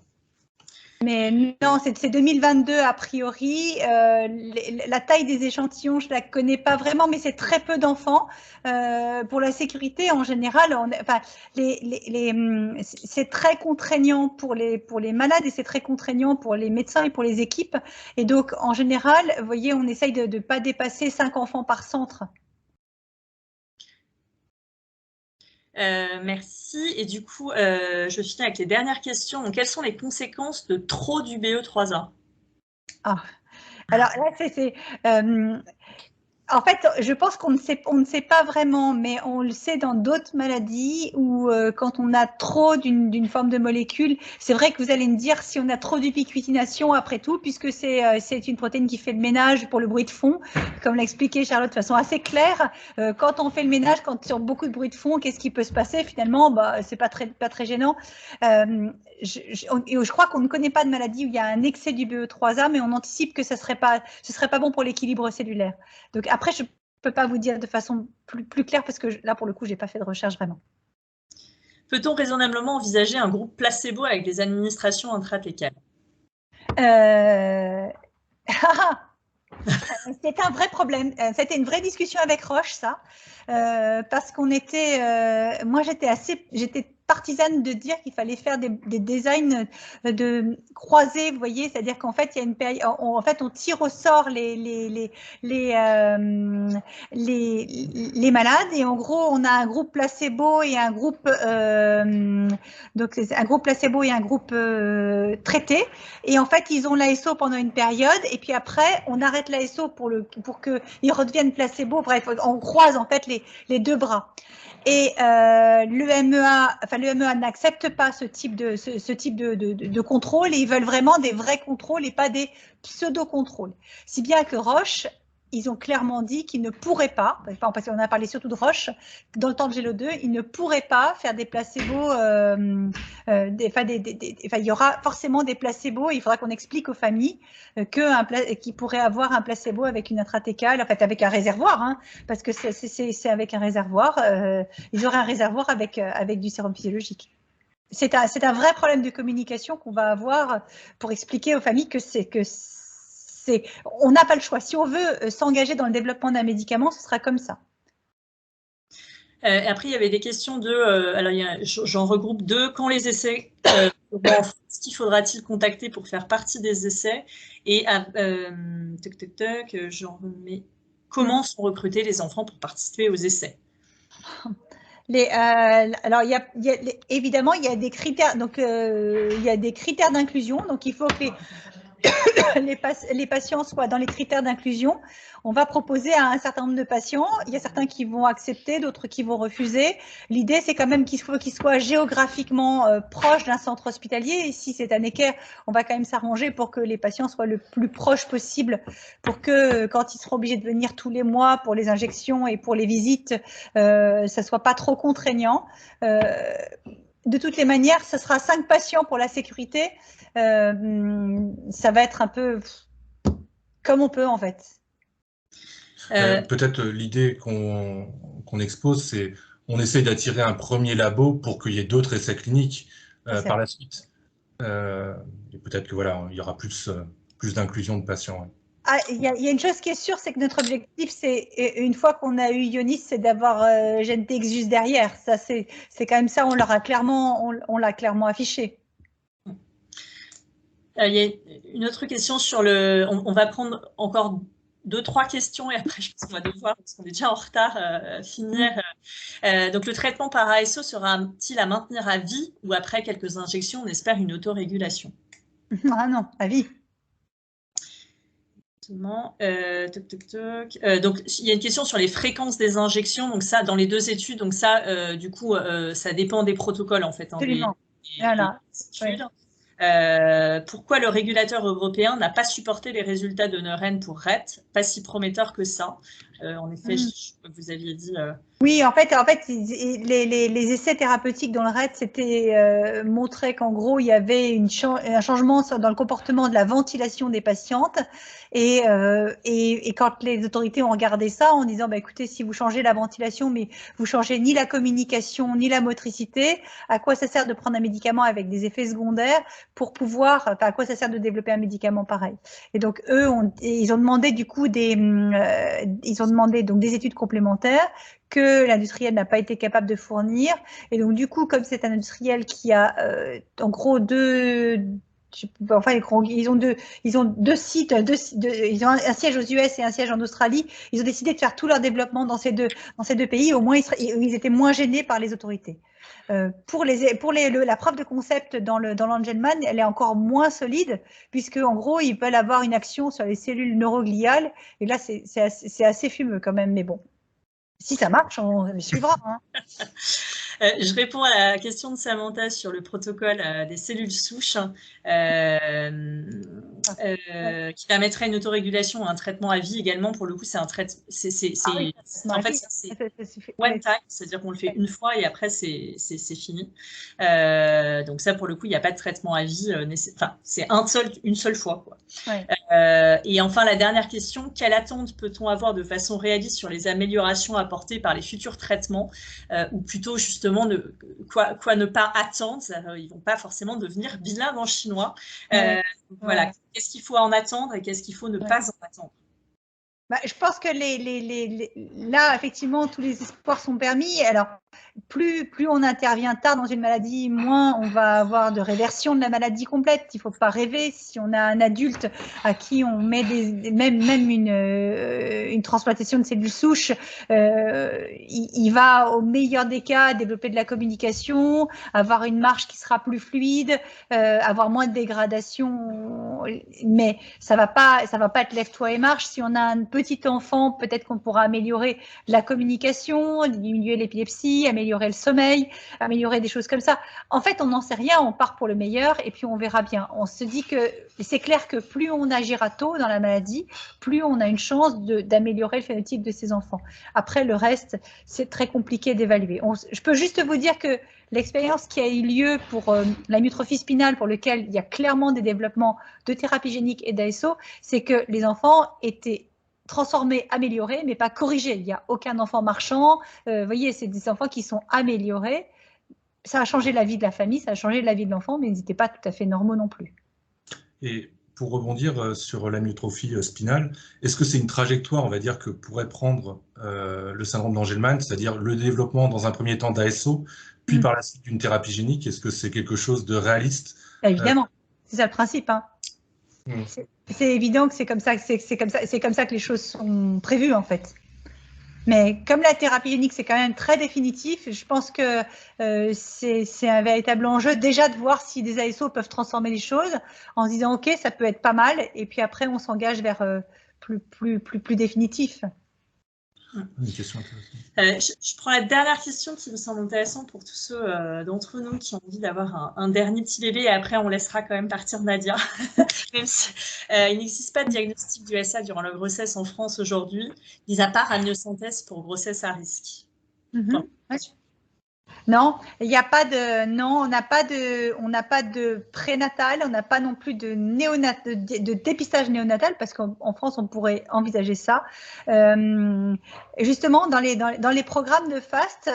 Speaker 3: Mais non, c'est 2022 a priori. La taille des échantillons, je ne la connais pas vraiment, mais c'est très peu d'enfants. Pour la sécurité, en général, c'est très contraignant pour les malades et c'est très contraignant pour les médecins et pour les équipes. Et donc, en général, vous voyez, on essaye de ne pas dépasser 5 enfants par centre.
Speaker 2: Merci. Et du coup, je finis avec les dernières questions. Donc, quelles sont les conséquences de trop du BE3A?
Speaker 3: Alors là, en fait, je pense qu'on ne sait pas vraiment, mais on le sait dans d'autres maladies où quand on a trop d'une forme de molécule, c'est vrai que vous allez me dire si on a trop d'ubiquitination après tout, puisque c'est une protéine qui fait le ménage pour le bruit de fond, comme l'a expliqué Charlotte de façon assez claire. Quand on fait le ménage, quand sur beaucoup de bruit de fond, qu'est-ce qui peut se passer finalement? C'est pas très gênant. Je crois qu'on ne connaît pas de maladie où il y a un excès du BE3A, mais on anticipe que ce serait pas bon pour l'équilibre cellulaire. Donc après, je ne peux pas vous dire de façon plus claire parce que là, pour le coup, je n'ai pas fait de recherche vraiment.
Speaker 2: Peut-on raisonnablement envisager un groupe placebo avec des administrations intratécales?
Speaker 3: C'est un vrai problème. C'était une vraie discussion avec Roche, ça, parce qu'on était, moi j'étais partisane de dire qu'il fallait faire des designs de croisés, vous voyez, c'est-à-dire qu'en fait il y a une période, on tire au sort les malades et en gros on a un groupe placebo et un groupe donc un groupe placebo et un groupe traité et en fait ils ont l'ASO pendant une période et puis après on arrête l'ASO pour qu'ils redeviennent placebo. Bref, on croise en fait les deux bras. Et l'EMEA n'accepte pas ce type de contrôle et ils veulent vraiment des vrais contrôles et pas des pseudo-contrôles. Si bien que Roche, ils ont clairement dit qu'ils ne pourraient pas, parce qu'on a parlé surtout de Roche, dans le temps de GLO2, ils ne pourraient pas faire des placebos, il y aura forcément des placebos, il faudra qu'on explique aux familles qu'ils pourraient avoir un placebo avec une intratécale, en fait avec un réservoir, hein, parce que c'est avec un réservoir, ils auraient un réservoir avec du sérum physiologique. C'est un vrai problème de communication qu'on va avoir pour expliquer aux familles on n'a pas le choix. Si on veut s'engager dans le développement d'un médicament, ce sera comme ça.
Speaker 2: Après, il y avait des questions alors j'en regroupe deux. Quand les essais qui faudra-t-il contacter pour faire partie des essais? Et j'en remets. Comment sont recrutés les enfants pour participer aux essais?
Speaker 3: Alors, évidemment, il y a des critères. Donc, il y a des critères d'inclusion. Donc, il faut que les patients soient dans les critères d'inclusion. On va proposer à un certain nombre de patients. Il y a certains qui vont accepter, d'autres qui vont refuser. L'idée, c'est quand même qu'il faut qu'ils soient géographiquement proches d'un centre hospitalier. Et si c'est à Necker, on va quand même s'arranger pour que les patients soient le plus proches possible, pour que quand ils seront obligés de venir tous les mois pour les injections et pour les visites, ça soit pas trop contraignant. De toutes les manières, ce sera 5 patients pour la sécurité. Ça va être un peu comme on peut en fait.
Speaker 1: Peut-être l'idée qu'on expose, c'est on essaie d'attirer un premier labo pour qu'il y ait d'autres essais cliniques par la suite. Et peut-être que voilà, il y aura plus d'inclusion de patients. Ouais.
Speaker 3: Ah, il y a une chose qui est sûre, c'est que notre objectif, c'est une fois qu'on a eu Ionis, c'est d'avoir Gentex juste derrière. Ça, c'est quand même ça. On l'a clairement affiché.
Speaker 2: Il y a une autre question sur le. On va prendre encore 2-3 questions et après je pense qu'on va devoir, parce qu'on est déjà en retard, finir. Donc le traitement par ASO sera-t-il à maintenir à vie ou après quelques injections, on espère une autorégulation?
Speaker 3: Ah non, à vie.
Speaker 2: Donc il y a une question sur les fréquences des injections. Donc ça, dans les 2 études, donc ça, du coup, ça dépend des protocoles en fait. Hein,
Speaker 3: absolument. Voilà.
Speaker 2: Ouais. Pourquoi le régulateur européen n'a pas supporté les résultats de Neuren pour RET? Pas si prometteur que ça. En effet, vous aviez dit.
Speaker 3: Oui, en fait, les essais thérapeutiques dans le RET, c'était montré qu'en gros, il y avait un changement dans le comportement de la ventilation des patientes. Et quand les autorités ont regardé ça en disant, bah, écoutez, si vous changez la ventilation, mais vous changez ni la communication, ni la motricité, à quoi ça sert de prendre un médicament avec des effets secondaires pour pouvoir, enfin, à quoi ça sert de développer un médicament pareil? Et donc, eux, ils ont demandé du coup des études complémentaires que l'industriel n'a pas été capable de fournir. Et donc, du coup, comme c'est un industriel qui a en gros ils ont deux sites, ils ont un siège aux US et un siège en Australie. Ils ont décidé de faire tout leur développement dans ces deux pays. Au moins, ils étaient moins gênés par les autorités. La preuve de concept dans l'Angelman, elle est encore moins solide puisque en gros, ils veulent avoir une action sur les cellules neurogliales. Et là, c'est assez fumeux quand même, mais bon. Si ça marche, on les suivra. Hein.
Speaker 2: Je réponds à la question de Samantha sur le protocole des cellules souches qui permettrait une autorégulation ou un traitement à vie également. Pour le coup, c'est un traitement. En fait, c'est one time, c'est-à-dire qu'on le fait une fois et après, c'est fini. Donc ça, pour le coup, il n'y a pas de traitement à vie. Enfin, c'est une seule fois. Quoi. Ouais. Et enfin, la dernière question, quelle attente peut-on avoir de façon réaliste sur les améliorations apportées par les futurs traitements ou plutôt justement quoi ne pas attendre, ils ne vont pas forcément devenir bilingues en chinois. Voilà, qu'est-ce qu'il faut en attendre et qu'est-ce qu'il faut ne pas en attendre?
Speaker 3: Bah, je pense que là, effectivement, tous les espoirs sont permis. Alors, plus on intervient tard dans une maladie, moins on va avoir de réversion de la maladie complète. Il ne faut pas rêver. Si on a un adulte à qui on met même une transplantation de cellules souches, il va, au meilleur des cas, développer de la communication, avoir une marche qui sera plus fluide, avoir moins de dégradation. Mais ça va pas être lève-toi et marche. Si on a un petit enfant, peut-être qu'on pourra améliorer la communication, diminuer l'épilepsie, améliorer le sommeil, améliorer des choses comme ça. En fait, on n'en sait rien, on part pour le meilleur et puis on verra bien. On se dit que c'est clair que plus on agira tôt dans la maladie, plus on a une chance d'améliorer le phénotype de ces enfants. Après, le reste, c'est très compliqué d'évaluer. Je peux juste vous dire que l'expérience qui a eu lieu pour la myotrophie spinale, pour lequel il y a clairement des développements de thérapie génique et d'ASO, c'est que les enfants étaient transformés, améliorés, mais pas corrigés. Il n'y a aucun enfant marchand. Vous voyez, c'est des enfants qui sont améliorés. Ça a changé la vie de la famille, ça a changé la vie de l'enfant, mais ils n'étaient pas tout à fait normaux non plus.
Speaker 1: Et pour rebondir sur la myotrophie spinale, est-ce que c'est une trajectoire, on va dire, que pourrait prendre le syndrome d'Angelman, c'est-à-dire le développement dans un premier temps d'ASO, puis par la suite d'une thérapie génique? Est-ce que c'est quelque chose de réaliste?
Speaker 3: Évidemment, c'est ça le principe. Hein. C'est évident que c'est comme ça que les choses sont prévues en fait. Mais comme la thérapie génique, c'est quand même très définitif, je pense que c'est un véritable enjeu déjà de voir si des ASO peuvent transformer les choses en se disant ok, ça peut être pas mal, et puis après on s'engage vers plus définitif.
Speaker 1: Une question intéressante.
Speaker 2: Je prends la dernière question qui me semble intéressante pour tous ceux d'entre nous qui ont envie d'avoir un dernier petit bébé, et après on laissera quand même partir Nadia. Même si, il n'existe pas de diagnostic du SA durant la grossesse en France aujourd'hui, mis à part amniosynthèse pour grossesse à risque.
Speaker 3: Ouais. Non, il n'y a pas de, non, on n'a pas de prénatal, on n'a pas non plus de dépistage néonatal, parce qu'en France on pourrait envisager ça. Justement, dans les programmes de FAST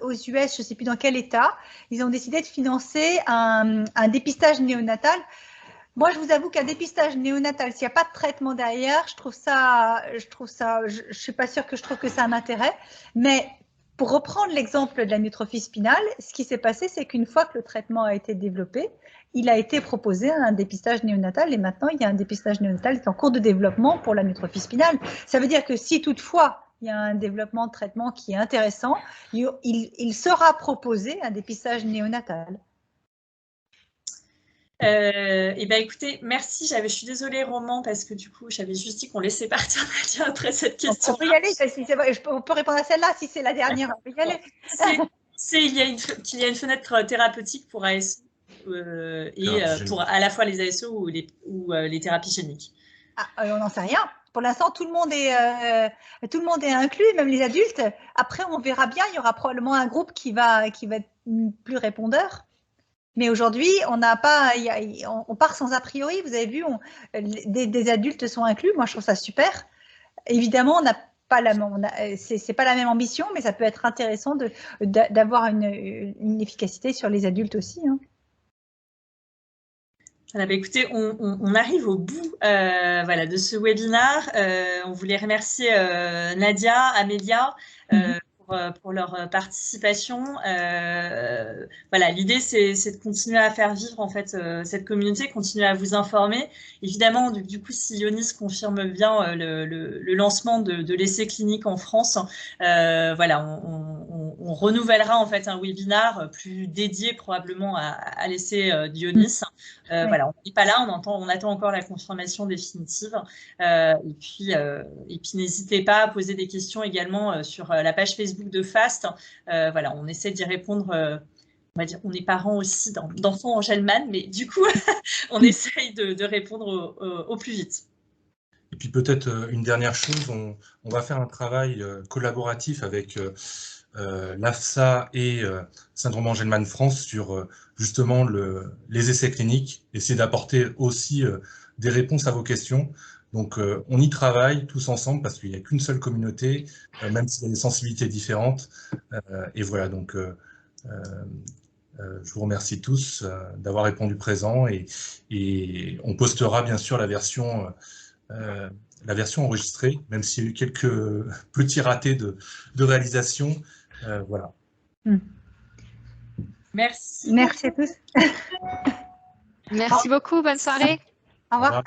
Speaker 3: aux US, je ne sais plus dans quel état, ils ont décidé de financer un dépistage néonatal. Moi, je vous avoue qu'un dépistage néonatal, s'il n'y a pas de traitement derrière, je suis pas sûre que je trouve que ça a un intérêt, mais pour reprendre l'exemple de l'amyotrophie spinale, ce qui s'est passé, c'est qu'une fois que le traitement a été développé, il a été proposé un dépistage néonatal, et maintenant il y a un dépistage néonatal qui est en cours de développement pour l'amyotrophie spinale. Ça veut dire que si toutefois il y a un développement de traitement qui est intéressant, il sera proposé un dépistage néonatal.
Speaker 2: Eh ben, écoutez, merci. Je suis désolée, Roman, parce que du coup, j'avais juste dit qu'on laissait partir Nadia après cette question.
Speaker 3: On peut y aller, on peut répondre à celle-là si c'est la dernière. On peut y aller.
Speaker 2: Il y a une fenêtre thérapeutique pour ASO et pour à la fois les ASO ou les thérapies géniques.
Speaker 3: On n'en sait rien. Pour l'instant, tout le monde est inclus, même les adultes. Après, on verra bien. Il y aura probablement un groupe qui va être plus répondeur. Mais aujourd'hui, on part sans a priori. Vous avez vu, des adultes sont inclus. Moi, je trouve ça super. Évidemment, on n'a pas c'est pas la même ambition, mais ça peut être intéressant d'avoir une efficacité sur les adultes aussi. Hein.
Speaker 2: Voilà, bah écoutez, on arrive au bout voilà, de ce webinaire. On voulait remercier Nadia, Amélia, pour leur participation. Voilà, l'idée c'est de continuer à faire vivre en fait cette communauté, continuer à vous informer. Évidemment, du coup, si Ionis confirme bien le lancement de l'essai clinique en France, voilà, on renouvellera en fait un webinaire plus dédié probablement à l'essai d'Ionis. Voilà, on n'est pas là, on attend encore la confirmation définitive. Et puis n'hésitez pas à poser des questions également sur la page Facebook de FAST. Voilà, on essaie d'y répondre. On va dire, on est parents aussi d'enfants en Gelman, mais du coup, on essaye de répondre au plus vite.
Speaker 1: Et puis peut-être une dernière chose, on va faire un travail collaboratif avec l'AFSA et Syndrome Angelman France sur justement les essais cliniques, essayer d'apporter aussi des réponses à vos questions. Donc on y travaille tous ensemble parce qu'il n'y a qu'une seule communauté, même s'il y a des sensibilités différentes. Et voilà, donc je vous remercie tous d'avoir répondu présent et on postera bien sûr la version enregistrée, même s'il y a eu quelques petits ratés de réalisation. Voilà.
Speaker 2: Merci.
Speaker 3: Merci à tous.
Speaker 5: Merci beaucoup. Bonne soirée.
Speaker 3: Au revoir.